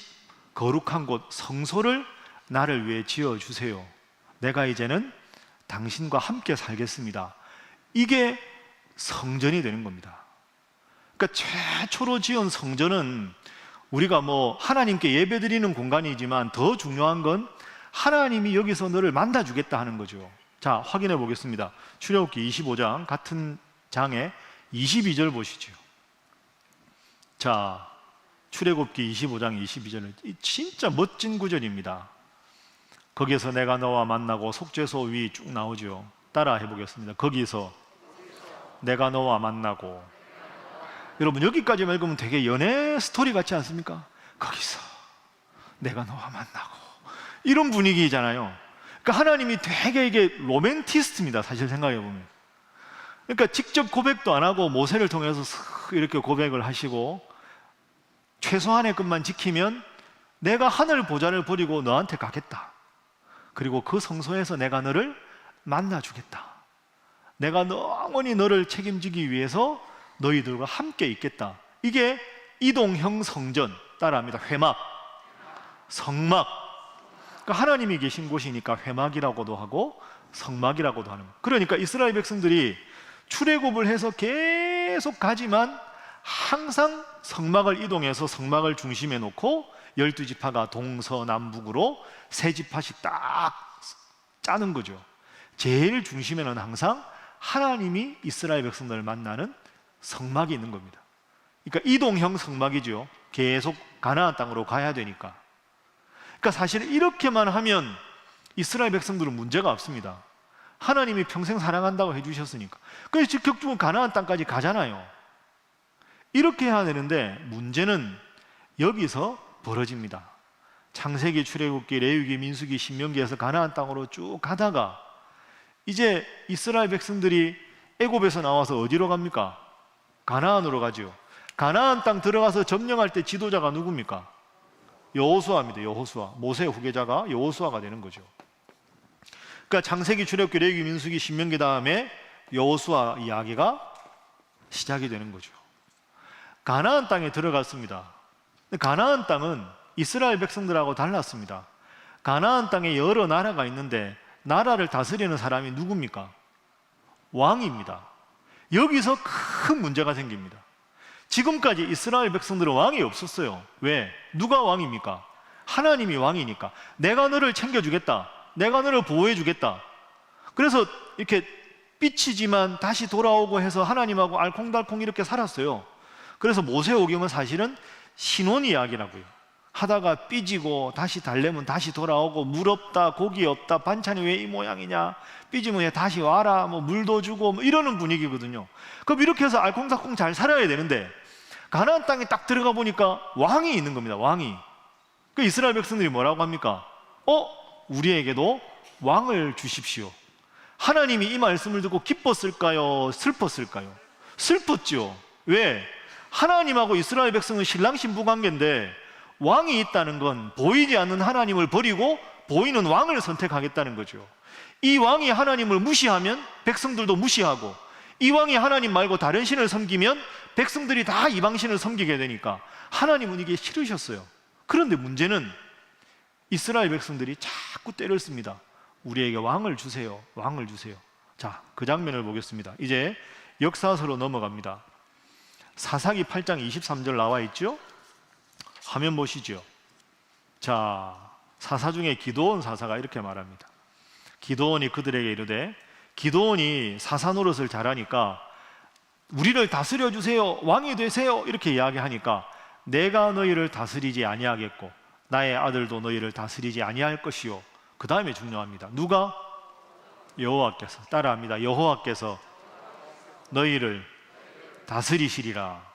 거룩한 곳, 성소를 나를 위해 지어주세요. 내가 이제는 당신과 함께 살겠습니다. 이게 성전이 되는 겁니다. 그러니까 최초로 지은 성전은 우리가 하나님께 예배드리는 공간이지만 더 중요한 건 하나님이 여기서 너를 만나주겠다 하는 거죠. 자, 확인해 보겠습니다. 출애굽기 25장 같은 장에 22절 보시죠. 자, 출애굽기 25장 22절은 진짜 멋진 구절입니다. 거기에서 내가 너와 만나고, 속죄소 위 쭉 나오죠. 따라 해보겠습니다. 거기서 내가 너와 만나고. 여러분, 여기까지만 읽으면 되게 연애 스토리 같지 않습니까? 거기서 내가 너와 만나고, 이런 분위기잖아요. 그러니까 하나님이 되게 이게 로맨티스트입니다, 사실 생각해 보면. 그러니까 직접 고백도 안 하고 모세를 통해서 이렇게 고백을 하시고, 최소한의 것만 지키면 내가 하늘 보좌를 버리고 너한테 가겠다. 그리고 그 성소에서 내가 너를 만나주겠다. 내가 영원히 너를 책임지기 위해서 너희들과 함께 있겠다. 이게 이동형 성전, 따라합니다. 회막, 성막. 그러니까 하나님이 계신 곳이니까 회막이라고도 하고 성막이라고도 하는 거예요. 그러니까 이스라엘 백성들이 출애굽을 해서 계속 가지만 항상 성막을 이동해서 성막을 중심에 놓고 12지파가 동서남북으로 세 지파씩 딱 짜는 거죠. 제일 중심에는 항상 하나님이 이스라엘 백성들을 만나는 성막이 있는 겁니다. 그러니까 이동형 성막이죠. 계속 가나안 땅으로 가야 되니까. 그러니까 사실 이렇게만 하면 이스라엘 백성들은 문제가 없습니다. 하나님이 평생 사랑한다고 해주셨으니까. 그래서 결국은 가나안 땅까지 가잖아요. 이렇게 해야 되는데 문제는 여기서 벌어집니다. 창세기, 출애굽기, 레위기, 민수기, 신명기에서 가나안 땅으로 쭉 가다가 이제 이스라엘 백성들이 애굽에서 나와서 어디로 갑니까? 가나안으로 가죠. 가나안 땅 들어가서 점령할 때 지도자가 누굽니까? 여호수아입니다. 여호수아. 모세의 후계자가 여호수아가 되는 거죠. 그러니까 창세기, 출애굽기, 레위기, 민수기, 신명기 다음에 여호수아 이야기가 시작이 되는 거죠. 가나안 땅에 들어갔습니다. 근데 가나안 땅은 이스라엘 백성들하고 달랐습니다. 가나안 땅에 여러 나라가 있는데 나라를 다스리는 사람이 누굽니까? 왕입니다. 여기서 큰 문제가 생깁니다. 지금까지 이스라엘 백성들은 왕이 없었어요. 왜? 누가 왕입니까? 하나님이 왕이니까. 내가 너를 챙겨주겠다. 내가 너를 보호해주겠다. 그래서 이렇게 삐치지만 다시 돌아오고 해서 하나님하고 알콩달콩 이렇게 살았어요. 그래서 모세오경은 사실은 신혼 이야기라고요. 하다가 삐지고 다시 달래면 다시 돌아오고, 물 없다, 고기 없다, 반찬이 왜 이 모양이냐, 삐지면 다시 와라, 뭐 물도 주고 뭐 이러는 분위기거든요. 그럼 이렇게 해서 알콩달콩 잘 살아야 되는데 가나안 땅에 딱 들어가 보니까 왕이 있는 겁니다. 왕이. 그 이스라엘 백성들이 뭐라고 합니까? 우리에게도 왕을 주십시오. 하나님이 이 말씀을 듣고 기뻤을까요? 슬펐을까요? 슬펐죠. 왜? 하나님하고 이스라엘 백성은 신랑 신부 관계인데 왕이 있다는 건 보이지 않는 하나님을 버리고 보이는 왕을 선택하겠다는 거죠. 이 왕이 하나님을 무시하면 백성들도 무시하고, 이 왕이 하나님 말고 다른 신을 섬기면 백성들이 다 이방신을 섬기게 되니까 하나님은 이게 싫으셨어요. 그런데 문제는 이스라엘 백성들이 자꾸 때를 씁니다. 우리에게 왕을 주세요. 왕을 주세요. 자, 그 장면을 보겠습니다. 이제 역사서로 넘어갑니다. 사사기 8장 23절 나와 있죠? 화면 보시죠. 자, 사사 중에 기드온 사사가 이렇게 말합니다. 기드온이 그들에게 이르되, 기드온이 사사 노릇을 잘하니까 우리를 다스려 주세요, 왕이 되세요 이렇게 이야기하니까 내가 너희를 다스리지 아니하겠고 나의 아들도 너희를 다스리지 아니할 것이요. 그 다음에 중요합니다. 누가? 여호와께서. 따라합니다. 여호와께서 너희를 다스리시리라.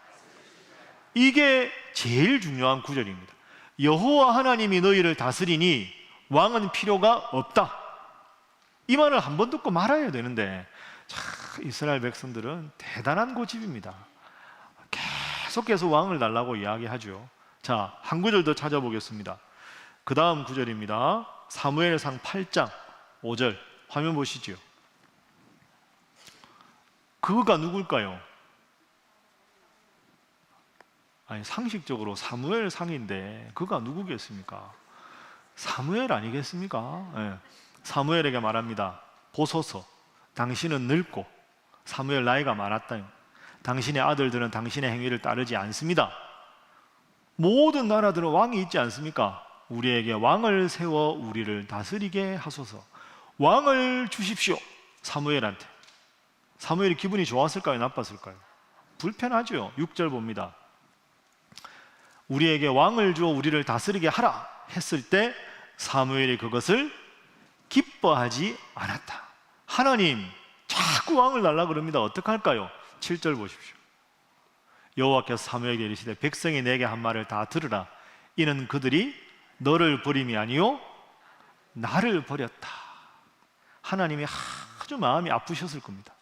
이게 제일 중요한 구절입니다. 여호와 하나님이 너희를 다스리니 왕은 필요가 없다. 이 말을 한번 듣고 말아야 되는데, 이스라엘 백성들은 대단한 고집입니다. 계속해서 왕을 달라고 이야기하죠. 자, 한 구절 더 찾아보겠습니다. 그 다음 구절입니다. 사무엘상 8장 5절 화면 보시죠. 그가 누굴까요? 아니, 상식적으로 사무엘상인데 그가 누구겠습니까? 사무엘 아니겠습니까? 네. 사무엘에게 말합니다. 보소서, 당신은 늙고 사무엘 나이가 많았다. 당신의 아들들은 당신의 행위를 따르지 않습니다. 모든 나라들은 왕이 있지 않습니까? 우리에게 왕을 세워 우리를 다스리게 하소서. 왕을 주십시오. 사무엘한테. 사무엘이 기분이 좋았을까요? 나빴을까요? 불편하죠. 6절 봅니다. 우리에게 왕을 주어 우리를 다스리게 하라 했을 때 사무엘이 그것을 기뻐하지 않았다. 하나님 자꾸 왕을 달라 그럽니다. 어떡할까요? 7절 보십시오. 여호와께서 사무엘에게 이르시되 백성이 내게 한 말을 다 들으라. 이는 그들이 너를 버림이 아니요 나를 버렸다. 하나님이 아주 마음이 아프셨을 겁니다.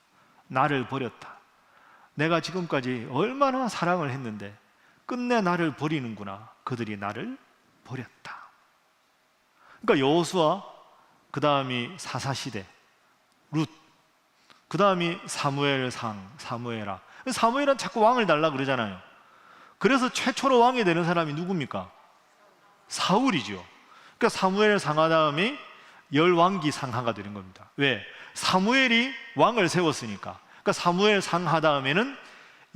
나를 버렸다. 내가 지금까지 얼마나 사랑을 했는데 끝내 나를 버리는구나. 그들이 나를 버렸다. 그러니까 여호수아, 그 다음이 사사시대 룻, 그 다음이 사무엘상, 사무엘아. 사무엘은 자꾸 왕을 달라 그러잖아요. 그래서 최초로 왕이 되는 사람이 누굽니까? 사울이죠. 그러니까 사무엘 상하 다음에 열왕기 상하가 되는 겁니다. 왜? 사무엘이 왕을 세웠으니까. 그러니까 사무엘 상하 다음에는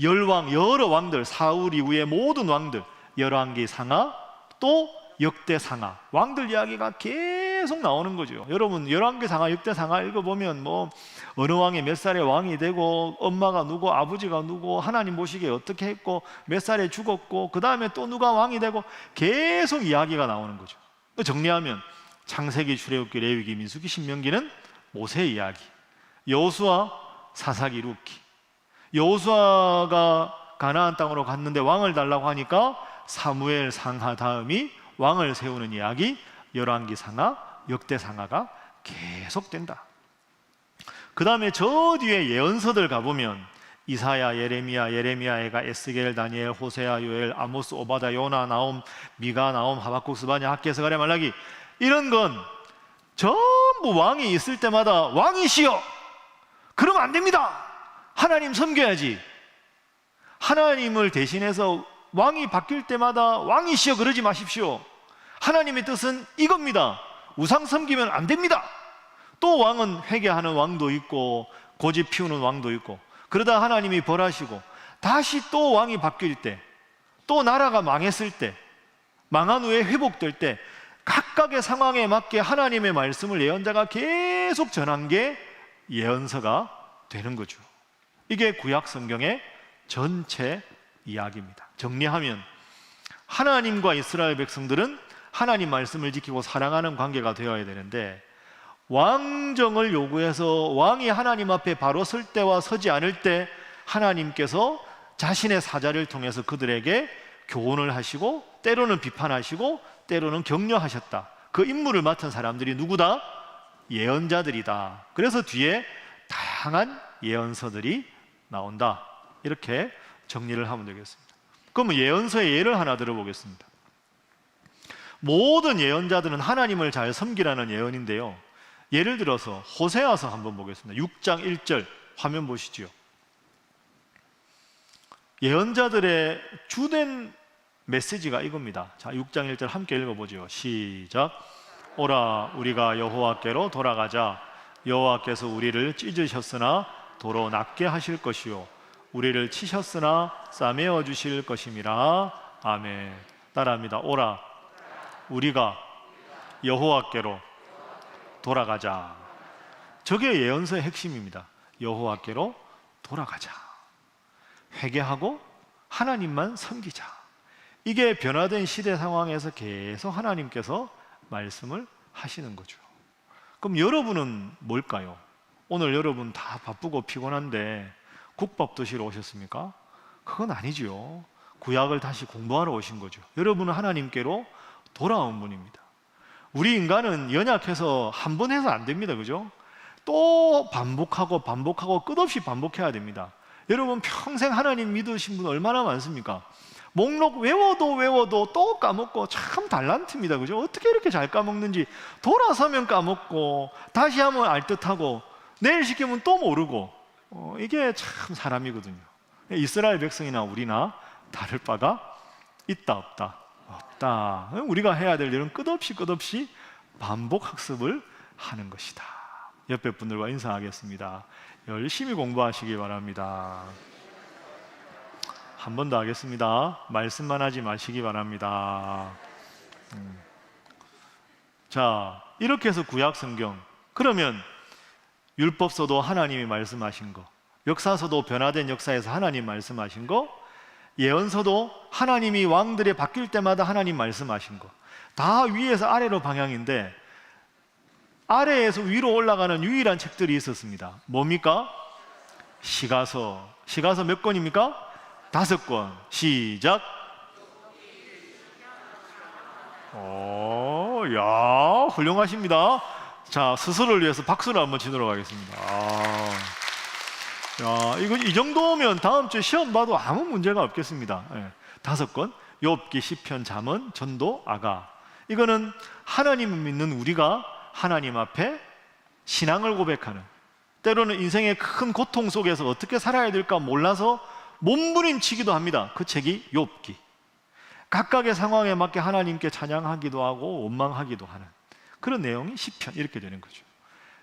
열왕, 여러 왕들, 사울 이후의 모든 왕들, 열왕기 상하, 또 역대 상하, 왕들 이야기가 계속 나오는 거죠. 여러분 열왕기 상하, 역대 상하 읽어보면 뭐 어느 왕이 몇 살에 왕이 되고, 엄마가 누구, 아버지가 누구, 하나님 보시기에 어떻게 했고, 몇 살에 죽었고, 그 다음에 또 누가 왕이 되고, 계속 이야기가 나오는 거죠. 정리하면 창세기, 출애굽기, 레위기, 민수기, 신명기는 모세 이야기, 여호수아, 사사기, 룻기. 여호수아가 가나안 땅으로 갔는데 왕을 달라고 하니까 사무엘 상하 다음이 왕을 세우는 이야기, 열왕기 상하, 역대 상하가 계속된다. 그 다음에 저 뒤에 예언서들 가보면 이사야, 예레미야, 애가, 에스겔, 다니엘, 호세아, 요엘, 아모스, 오바다, 요나, 나홈, 미가, 나홈, 하박국, 스바냐, 학개, 스가랴, 말라기, 이런 건 전부 왕이 있을 때마다 왕이시여, 그러면 안 됩니다. 하나님 섬겨야지. 하나님을 대신해서 왕이 바뀔 때마다 왕이시여 그러지 마십시오. 하나님의 뜻은 이겁니다. 우상 섬기면 안 됩니다. 또 왕은 회개하는 왕도 있고 고집 피우는 왕도 있고, 그러다 하나님이 벌하시고 다시 또 왕이 바뀔 때, 또 나라가 망했을 때, 망한 후에 회복될 때 각각의 상황에 맞게 하나님의 말씀을 예언자가 계속 전한 게 예언서가 되는 거죠. 이게 구약 성경의 전체 이야기입니다. 정리하면 하나님과 이스라엘 백성들은 하나님 말씀을 지키고 사랑하는 관계가 되어야 되는데, 왕정을 요구해서 왕이 하나님 앞에 바로 설 때와 서지 않을 때 하나님께서 자신의 사자를 통해서 그들에게 교훈을 하시고, 때로는 비판하시고, 때로는 격려하셨다. 그 임무를 맡은 사람들이 누구다? 예언자들이다. 그래서 뒤에 다양한 예언서들이 나온다. 이렇게 정리를 하면 되겠습니다. 그러면 예언서의 예를 하나 들어보겠습니다. 모든 예언자들은 하나님을 잘 섬기라는 예언인데요, 예를 들어서 호세아서 한번 보겠습니다. 6장 1절 화면 보시죠. 예언자들의 주된 메시지가 이겁니다. 자, 6장 1절 함께 읽어보죠. 시작. 오라, 우리가 여호와께로 돌아가자. 여호와께서 우리를 찢으셨으나 도로 낫게 하실 것이요, 우리를 치셨으나 싸매어 주실 것임이라. 아멘. 따라합니다. 오라, 우리가 여호와께로 돌아가자. 저게 예언서의 핵심입니다. 여호와께로 돌아가자. 회개하고 하나님만 섬기자. 이게 변화된 시대 상황에서 계속 하나님께서 말씀을 하시는 거죠. 그럼 여러분은 뭘까요? 오늘 여러분 다 바쁘고 피곤한데 국밥 드시러 오셨습니까? 그건 아니죠. 구약을 다시 공부하러 오신 거죠. 여러분은 하나님께로 돌아온 분입니다. 우리 인간은 연약해서 한 번 해서 안 됩니다. 그죠? 또 반복하고 끝없이 반복해야 됩니다. 여러분 평생 하나님 믿으신 분 얼마나 많습니까? 목록 외워도 또 까먹고, 참 달란트입니다. 그죠? 어떻게 이렇게 잘 까먹는지. 돌아서면 까먹고, 다시 하면 알듯하고, 내일 시키면 또 모르고, 이게 참 사람이거든요. 이스라엘 백성이나 우리나 다를 바가 있다 없다? 없다. 우리가 해야 될 일은 끝없이 반복 학습을 하는 것이다. 옆에 분들과 인사하겠습니다. 열심히 공부하시기 바랍니다. 한 번 더 하겠습니다. 말씀만 하지 마시기 바랍니다. 자, 이렇게 해서 구약 성경, 그러면 율법서도 하나님이 말씀하신 거, 역사서도 변화된 역사에서 하나님 말씀하신 거, 예언서도 하나님이 왕들이 바뀔 때마다 하나님 말씀하신 거, 다 위에서 아래로 방향인데 아래에서 위로 올라가는 유일한 책들이 있었습니다. 뭡니까? 시가서. 시가서 몇 권입니까? 5권. 시작. 야, 훌륭하십니다. 자, 스스로를 위해서 박수를 한번 치도록 하겠습니다. 야, 이거 이 정도면 다음 주에 시험 봐도 아무 문제가 없겠습니다. 5건, 욥기, 시편, 잠언, 전도, 아가. 이거는 하나님을 믿는 우리가 하나님 앞에 신앙을 고백하는, 때로는 인생의 큰 고통 속에서 어떻게 살아야 될까 몰라서 몸부림치기도 합니다. 그 책이 욥기. 각각의 상황에 맞게 하나님께 찬양하기도 하고 원망하기도 하는 그런 내용이 시편, 이렇게 되는 거죠.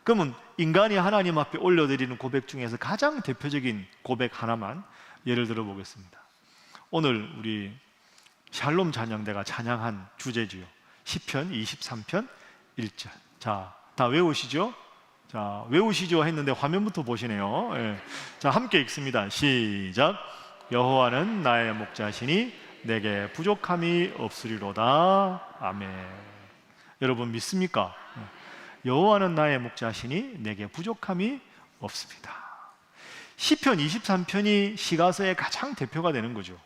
그러면 인간이 하나님 앞에 올려드리는 고백 중에서 가장 대표적인 고백 하나만 예를 들어 보겠습니다. 오늘 우리 샬롬 찬양대가 찬양한 주제지요. 시편 23편 1절. 자, 다 외우시죠? 자, 외우시죠 했는데 화면부터 보시네요. 자, 함께 읽습니다. 시작. 여호와는 나의 목자시니 내게 부족함이 없으리로다. 아멘. 여러분 믿습니까? 여호와는 나의 목자시니 내게 부족함이 없습니다. 시편 23편이 시가서의 가장 대표가 되는 거죠.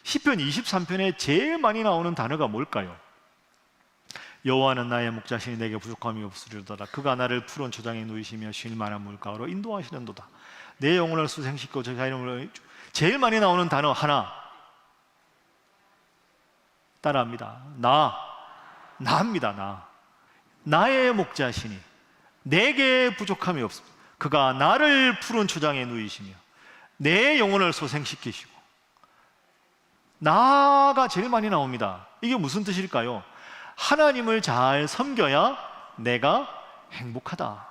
시편 23편에 제일 많이 나오는 단어가 뭘까요? 여호와는 나의 목자시니 내게 부족함이 없으리로다. 그가 나를 푸른 초장에 누이시며 쉴 만한 물가로 인도하시는도다. 내 영혼을 수생시키고 저 자연을. 제일 많이 나오는 단어 하나, 따라합니다. 나입니다. 나의 목자시니 내게 부족함이 없습니다. 그가 나를 푸른 초장에 누이시며 내 영혼을 소생시키시고. 나가 제일 많이 나옵니다. 이게 무슨 뜻일까요? 하나님을 잘 섬겨야 내가 행복하다.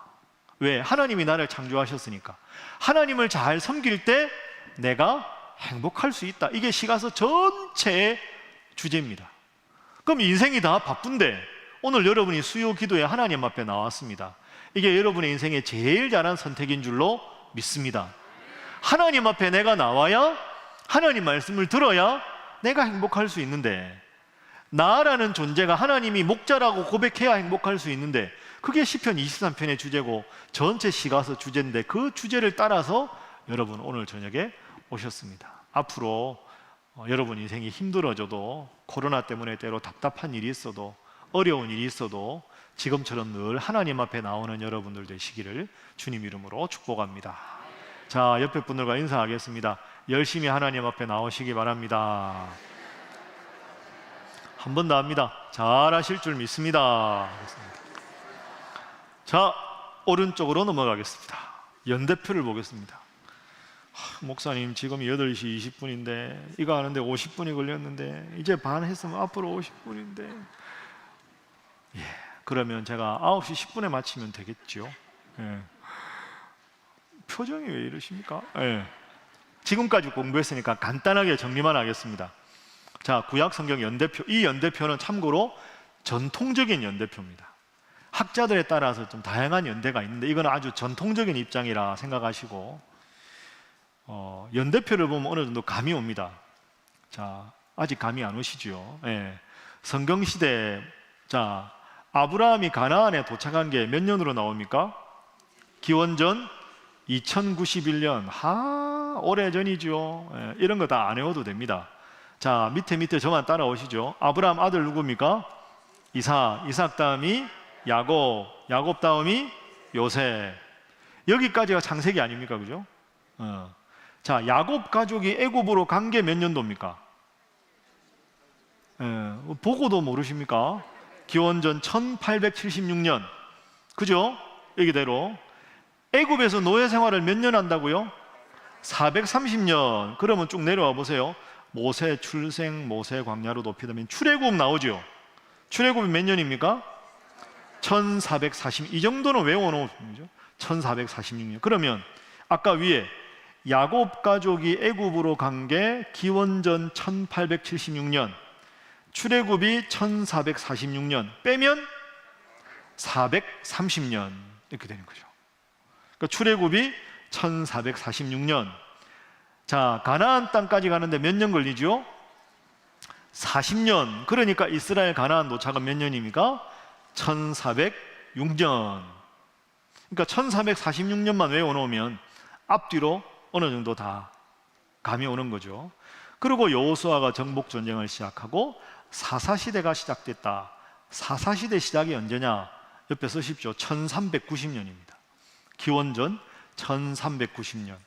왜? 하나님이 나를 창조하셨으니까. 하나님을 잘 섬길 때 내가 행복할 수 있다. 이게 시가서 전체의 주제입니다. 그럼 인생이 다 바쁜데 오늘 여러분이 수요 기도에 하나님 앞에 나왔습니다. 이게 여러분의 인생의 제일 잘한 선택인 줄로 믿습니다. 하나님 앞에 내가 나와야, 하나님 말씀을 들어야 내가 행복할 수 있는데, 나라는 존재가 하나님이 목자라고 고백해야 행복할 수 있는데, 그게 시편 23편의 주제고 전체 시가서 주제인데, 그 주제를 따라서 여러분 오늘 저녁에 오셨습니다. 앞으로 여러분 인생이 힘들어져도, 코로나 때문에 때로 답답한 일이 있어도, 어려운 일이 있어도 지금처럼 늘 하나님 앞에 나오는 여러분들 되시기를 주님 이름으로 축복합니다. 자, 옆에 분들과 인사하겠습니다. 열심히 하나님 앞에 나오시기 바랍니다. 한 번 더 합니다. 잘하실 줄 믿습니다. 자, 오른쪽으로 넘어가겠습니다. 연대표를 보겠습니다. 목사님, 지금 8시 20분인데 이거 하는데 50분이 걸렸는데 이제 반 했으면 앞으로 50분인데, 그러면 제가 9시 10분에 마치면 되겠죠. 표정이 왜 이러십니까? 지금까지 공부했으니까 간단하게 정리만 하겠습니다. 자, 구약 성경 연대표. 이 연대표는 참고로 전통적인 연대표입니다. 학자들에 따라서 좀 다양한 연대가 있는데 이건 아주 전통적인 입장이라 생각하시고, 연대표를 보면 어느 정도 감이 옵니다. 자, 아직 감이 안 오시죠? 성경시대, 자, 아브라함이 가나안에 도착한 게 몇 년으로 나옵니까? 기원전 2091년. 오래전이죠. 이런 거 다 안 외워도 됩니다. 자, 밑에 저만 따라오시죠. 아브라함 아들 누굽니까? 이삭 다음이 야곱 다음이 요셉. 여기까지가 창세기 아닙니까? 그죠? 자, 야곱 가족이 애굽으로 간 게 몇 년도입니까? 보고도 모르십니까? 기원전 1876년. 그죠? 여기대로 애굽에서 노예 생활을 몇 년 한다고요? 430년. 그러면 쭉 내려와 보세요. 모세 출생, 모세 광야로 높이다면 출애굽 나오죠? 출애굽이 몇 년입니까? 1440. 이 정도는 외워놓으면 되죠. 1446년. 그러면 아까 위에 야곱 가족이 애굽으로 간 게 기원전 1876년, 출애굽이 1446년 빼면 430년 이렇게 되는 거죠. 그러니까 출애굽이 1446년. 자, 가나안 땅까지 가는데 몇 년 걸리죠? 40년. 그러니까 이스라엘 가나안 도착은 몇 년입니까? 1406년. 그러니까 1446년만 외워놓으면 앞뒤로 어느 정도 다 감이 오는 거죠. 그리고 여호수아가 정복 전쟁을 시작하고 사사시대가 시작됐다. 사사시대 시작이 언제냐? 옆에 쓰십시오. 1390년입니다. 기원전 1390년.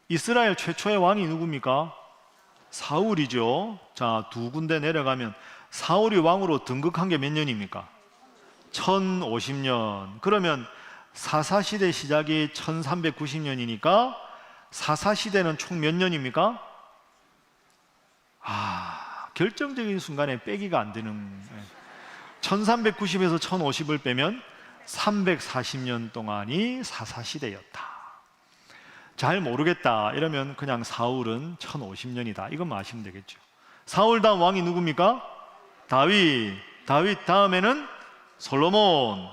이스라엘 최초의 왕이 누굽니까? 사울이죠. 자, 두 군데 내려가면 사울이 왕으로 등극한 게 몇 년입니까? 1050년. 그러면 사사시대 시작이 1390년이니까 사사시대는 총 몇 년입니까? 결정적인 순간에 빼기가 안 되는, 1390에서 1050을 빼면 340년 동안이 사사시대였다. 잘 모르겠다 이러면 그냥 사울은 1050년이다 이것만 아시면 되겠죠. 사울 다음 왕이 누굽니까? 다윗. 다윗 다음에는 솔로몬.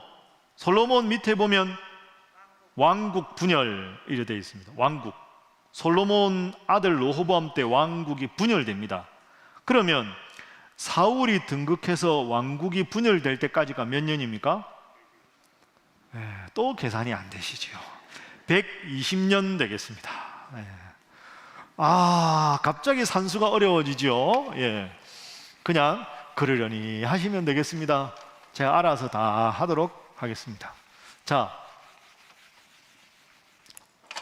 솔로몬 밑에 보면 왕국 분열 이렇게 되어 있습니다. 왕국. 솔로몬 아들 르호보암 때 왕국이 분열됩니다. 그러면 사울이 등극해서 왕국이 분열될 때까지가 몇 년입니까? 또 계산이 안 되시죠. 120년 되겠습니다. 갑자기 산수가 어려워지죠. 그냥 그러려니 하시면 되겠습니다. 제가 알아서 다 하도록 하겠습니다. 자,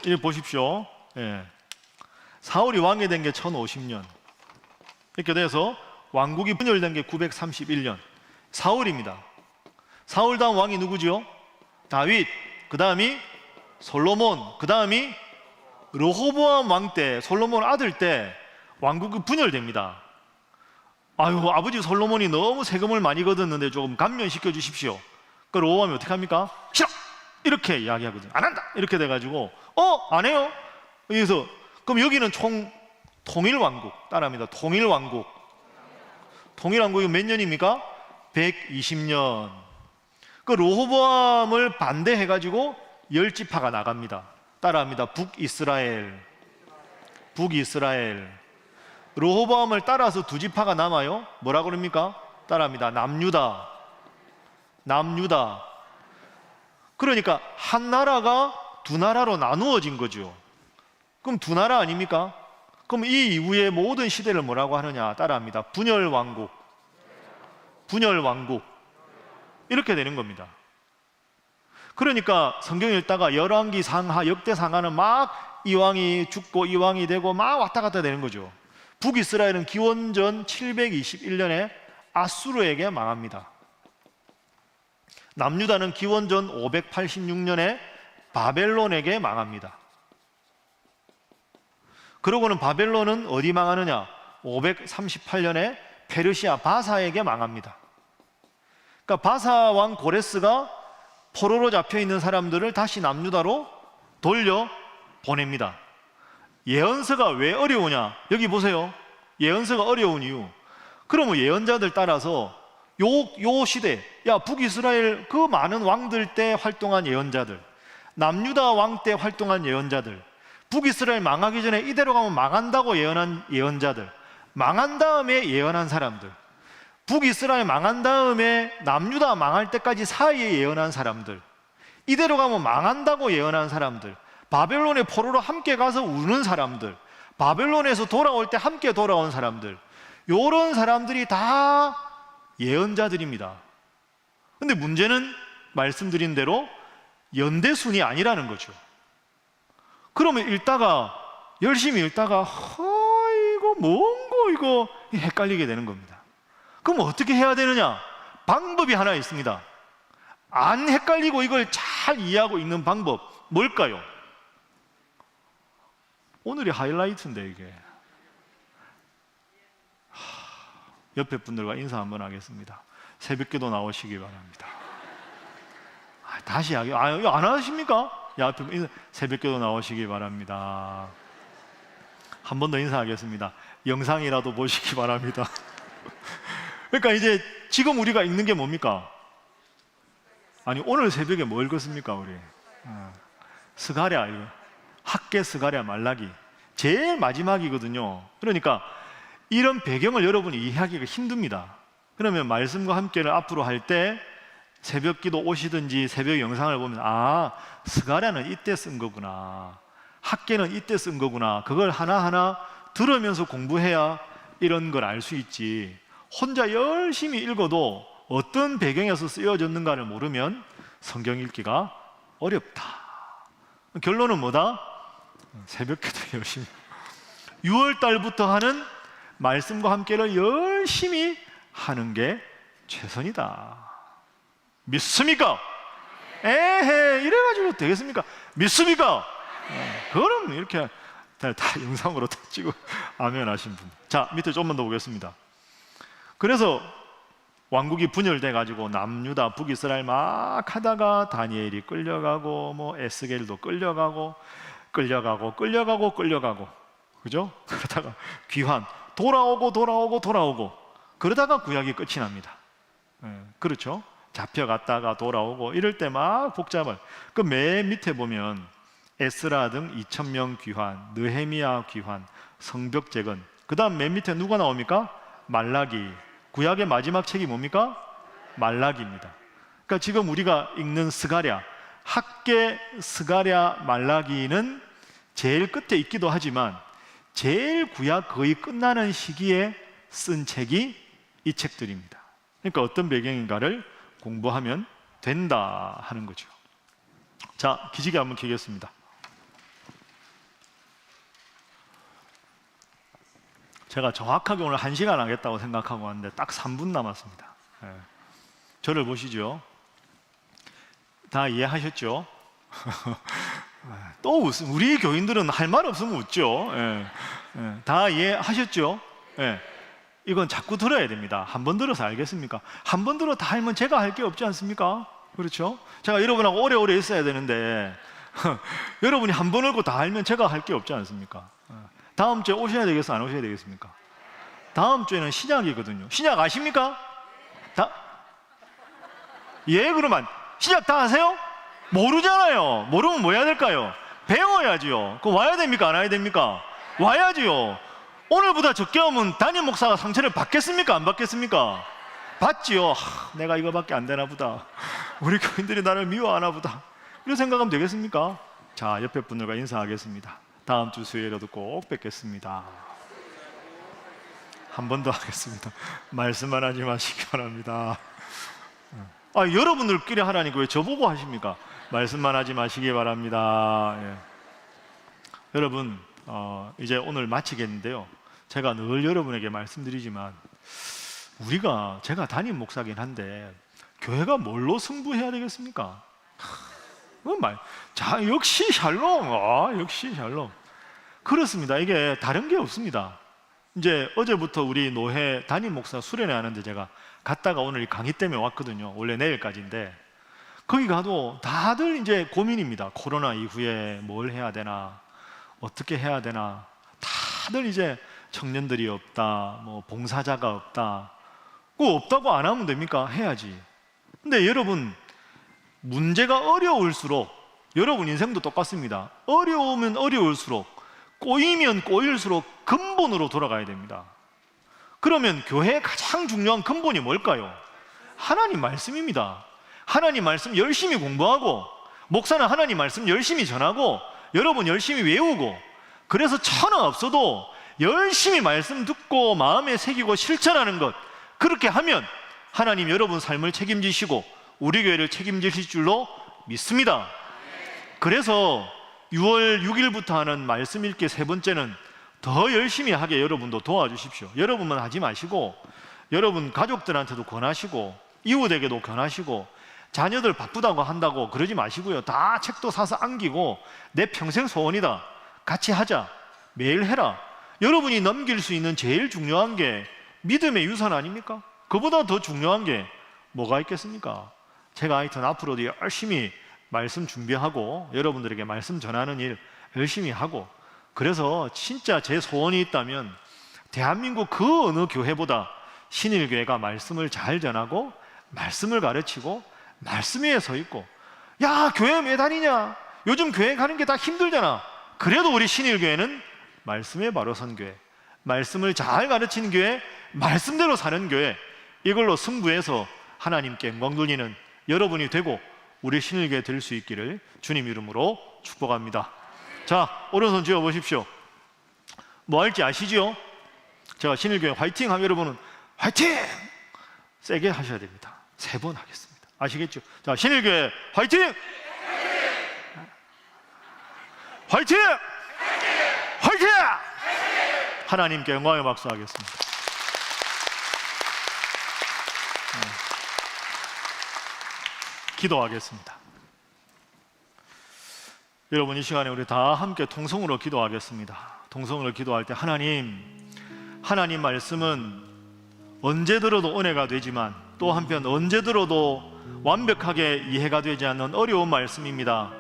이거 보십시오. 사울이 왕이 된 게 1050년. 이렇게 돼서 왕국이 분열된 게 931년. 사울입니다. 사울 다음 왕이 누구죠? 다윗. 그 다음이 솔로몬. 그 다음이 르호보암 왕 때, 솔로몬 아들 때 왕국이 분열됩니다. 아버지 솔로몬이 너무 세금을 많이 걷었는데 조금 감면시켜 주십시오. 그 르호보암이 어떻게 합니까? 싫어! 이렇게 이야기하거든요. 안 한다! 이렇게 돼가지고 안 해요? 그래서 그럼 여기는 총 통일왕국 따라합니다. 통일왕국. 통일왕국이 몇 년입니까? 120년. 그 르호보암을 반대해가지고 10지파가 나갑니다. 따라합니다. 북이스라엘. 북이스라엘. 르호보암을 따라서 2지파가 남아요. 뭐라 그럽니까? 따라합니다. 남유다. 남유다. 그러니까 한 나라가 두 나라로 나누어진 거죠. 그럼 두 나라 아닙니까? 그럼 이 이후에 모든 시대를 뭐라고 하느냐? 따라합니다. 분열왕국. 분열왕국. 이렇게 되는 겁니다. 그러니까 성경 읽다가 열왕기 상하, 역대 상하는 막 이 왕이 죽고 이 왕이 되고 막 왔다 갔다 되는 거죠. 북이스라엘은 기원전 721년에 아수르에게 망합니다. 남유다는 기원전 586년에 바벨론에게 망합니다. 그러고는 바벨론은 어디 망하느냐? 538년에 페르시아 바사에게 망합니다. 그러니까 바사 왕 고레스가 포로로 잡혀 있는 사람들을 다시 남유다로 돌려 보냅니다. 예언서가 왜 어려우냐? 여기 보세요. 예언서가 어려운 이유. 그러면 예언자들 따라서 요 시대, 북이스라엘 그 많은 왕들 때 활동한 예언자들, 남유다 왕 때 활동한 예언자들, 북이스라엘 망하기 전에 이대로 가면 망한다고 예언한 예언자들, 망한 다음에 예언한 사람들, 북이스라엘 망한 다음에 남유다 망할 때까지 사이에 예언한 사람들, 이대로 가면 망한다고 예언한 사람들, 바벨론의 포로로 함께 가서 우는 사람들, 바벨론에서 돌아올 때 함께 돌아온 사람들, 이런 사람들이 다 예언자들입니다. 근데 문제는 말씀드린 대로 연대순이 아니라는 거죠. 그러면 열심히 읽다가 이거 뭔고 이거 헷갈리게 되는 겁니다. 그럼 어떻게 해야 되느냐? 방법이 하나 있습니다. 안 헷갈리고 이걸 잘 이해하고 있는 방법 뭘까요? 오늘이 하이라이트인데 이게. 옆에 분들과 인사 한번 하겠습니다. 새벽기도 나오시기 바랍니다. 다시 이야기. 이거 안 하십니까? 옆에 새벽기도 나오시기 바랍니다. 한 번 더 인사하겠습니다. 영상이라도 보시기 바랍니다. 그러니까 이제 지금 우리가 읽는 게 뭡니까? 오늘 새벽에 뭐 읽었습니까 우리? 스가랴, 학개 스가랴 말라기 제일 마지막이거든요. 그러니까 이런 배경을 여러분이 이해하기가 힘듭니다. 그러면 말씀과 함께를 앞으로 할 때 새벽기도 오시든지 새벽 영상을 보면 스가랴는 이때 쓴 거구나, 학개는 이때 쓴 거구나, 그걸 하나하나 들으면서 공부해야 이런 걸 알 수 있지, 혼자 열심히 읽어도 어떤 배경에서 쓰여졌는가를 모르면 성경 읽기가 어렵다. 결론은 뭐다? 새벽기도 열심히, 6월 달부터 하는 말씀과 함께를 열심히 하는 게 최선이다. 믿습니까? 에헤, 이래가지고 되겠습니까? 믿습니까? 그럼 이렇게 다 영상으로 다 찍고 아멘 하신 분. 자, 밑에 좀만 더 보겠습니다. 그래서 왕국이 분열돼 가지고 남유다 북이스라엘 막 하다가 다니엘이 끌려가고 뭐 에스겔도 끌려가고 그죠? 그러다가 귀환 돌아오고 그러다가 구약이 끝이 납니다. 그렇죠? 잡혀갔다가 돌아오고 이럴 때 막 복잡한, 그 맨 밑에 보면 에스라 등 2,000명 귀환, 느헤미야 귀환, 성벽 재건, 그 다음 맨 밑에 누가 나옵니까? 말라기. 구약의 마지막 책이 뭡니까? 말라기입니다. 그러니까 지금 우리가 읽는 스가랴, 학계 스가랴 말라기는 제일 끝에 있기도 하지만 제일 구약 거의 끝나는 시기에 쓴 책이 이 책들입니다. 그러니까 어떤 배경인가를 공부하면 된다 하는 거죠. 자, 기지개 한번 켜겠습니다. 제가 정확하게 오늘 1시간 하겠다고 생각하고 왔는데 딱 3분 남았습니다. 저를 보시죠. 다 이해하셨죠? 또 웃음. 우리 교인들은 할 말 없으면 웃죠. 다 이해하셨죠? 이건 자꾸 들어야 됩니다. 한 번 들어서 알겠습니까? 한 번 들어 다 알면 제가 할 게 없지 않습니까? 그렇죠? 제가 여러분하고 오래오래 있어야 되는데 여러분이 한 번 알고 다 알면 제가 할 게 없지 않습니까? 다음 주에 오셔야 되겠어, 안 오셔야 되겠습니까? 다음 주에는 신약이거든요. 신약 아십니까? 다? 예, 그러면 신약 다 아세요? 모르잖아요. 모르면 뭐 해야 될까요? 배워야지요. 그럼 와야 됩니까, 안 와야 됩니까? 와야지요. 오늘보다 적게 오면 담임 목사가 상처를 받겠습니까, 안 받겠습니까? 받지요. 내가 이거밖에 안 되나 보다, 우리 교인들이 나를 미워하나 보다, 이런 생각하면 되겠습니까? 자, 옆에 분들과 인사하겠습니다. 다음 주 수요일에도 꼭 뵙겠습니다. 한 번 더 하겠습니다. 말씀만 하지 마시기 바랍니다. 여러분들끼리 하라니까 왜 저보고 하십니까? 말씀만 하지 마시기 바랍니다. 여러분, 이제 오늘 마치겠는데요, 제가 늘 여러분에게 말씀드리지만 제가 담임 목사긴 한데 교회가 뭘로 승부해야 되겠습니까? 자, 역시 샬롬. 역시 샬롬. 그렇습니다. 이게 다른 게 없습니다. 이제 어제부터 우리 노회 담임 목사 수련회 하는데 제가 갔다가 오늘 강의 때문에 왔거든요. 원래 내일까지인데 거기 가도 다들 이제 고민입니다. 코로나 이후에 뭘 해야 되나, 어떻게 해야 되나. 다들 이제 청년들이 없다, 뭐 봉사자가 없다. 그거 없다고 안 하면 됩니까? 해야지. 근데 여러분, 문제가 어려울수록, 여러분 인생도 똑같습니다. 어려우면 어려울수록, 꼬이면 꼬일수록 근본으로 돌아가야 됩니다. 그러면 교회의 가장 중요한 근본이 뭘까요? 하나님 말씀입니다. 하나님 말씀 열심히 공부하고, 목사는 하나님 말씀 열심히 전하고, 여러분 열심히 외우고, 그래서 천하 없어도 열심히 말씀 듣고 마음에 새기고 실천하는 것, 그렇게 하면 하나님 여러분 삶을 책임지시고 우리 교회를 책임지실 줄로 믿습니다. 그래서 6월 6일부터 하는 말씀 읽기 세 번째는 더 열심히 하게 여러분도 도와주십시오. 여러분만 하지 마시고 여러분 가족들한테도 권하시고 이웃에게도 권하시고, 자녀들 바쁘다고 한다고 그러지 마시고요. 다 책도 사서 안기고 내 평생 소원이다, 같이 하자, 매일 해라. 여러분이 넘길 수 있는 제일 중요한 게 믿음의 유산 아닙니까? 그보다 더 중요한 게 뭐가 있겠습니까? 제가 하여튼 앞으로도 열심히 말씀 준비하고 여러분들에게 말씀 전하는 일 열심히 하고, 그래서 진짜 제 소원이 있다면 대한민국 그 어느 교회보다 신일교회가 말씀을 잘 전하고 말씀을 가르치고 말씀 위에 서 있고, 야 교회 왜 다니냐, 요즘 교회 가는 게 다 힘들잖아, 그래도 우리 신일교회는 말씀에 바로 선 교회, 말씀을 잘 가르치는 교회, 말씀대로 사는 교회, 이걸로 승부해서 하나님께 영광 돌리는 여러분이 되고 우리 신일교회 될 수 있기를 주님 이름으로 축복합니다. 자, 오른손 쥐어 보십시오. 뭐 할지 아시죠? 제가 신일교회 화이팅 하면 여러분은 화이팅! 세게 하셔야 됩니다. 3번 하겠습니다. 아시겠죠? 자, 신일교회 화이팅! 화이팅! 화이팅! 하나님께 영광의 박수 하겠습니다. 기도하겠습니다. 여러분, 이 시간에 우리 다 함께 통성으로 기도하겠습니다. 통성으로 기도할 때 하나님 말씀은 언제 들어도 은혜가 되지만 또 한편 언제 들어도 완벽하게 이해가 되지 않는 어려운 말씀입니다.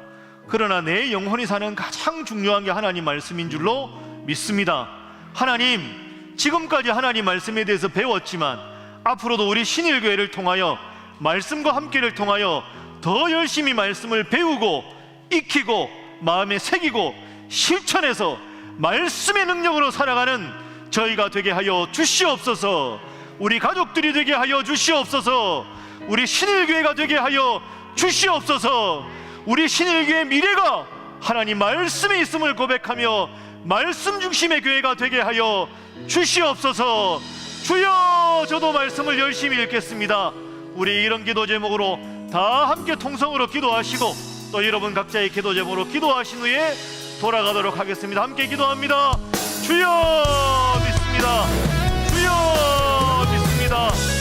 그러나 내 영혼이 사는 가장 중요한 게 하나님 말씀인 줄로 믿습니다. 하나님, 지금까지 하나님 말씀에 대해서 배웠지만 앞으로도 우리 신일교회를 통하여 말씀과 함께를 통하여 더 열심히 말씀을 배우고 익히고 마음에 새기고 실천해서 말씀의 능력으로 살아가는 저희가 되게 하여 주시옵소서. 우리 가족들이 되게 하여 주시옵소서. 우리 신일교회가 되게 하여 주시옵소서. 우리 신일교회 미래가 하나님 말씀에 있음을 고백하며 말씀 중심의 교회가 되게 하여 주시옵소서. 주여, 저도 말씀을 열심히 읽겠습니다. 우리 이런 기도 제목으로 다 함께 통성으로 기도하시고 또 여러분 각자의 기도 제목으로 기도하신 후에 돌아가도록 하겠습니다. 함께 기도합니다. 주여 믿습니다. 주여 믿습니다.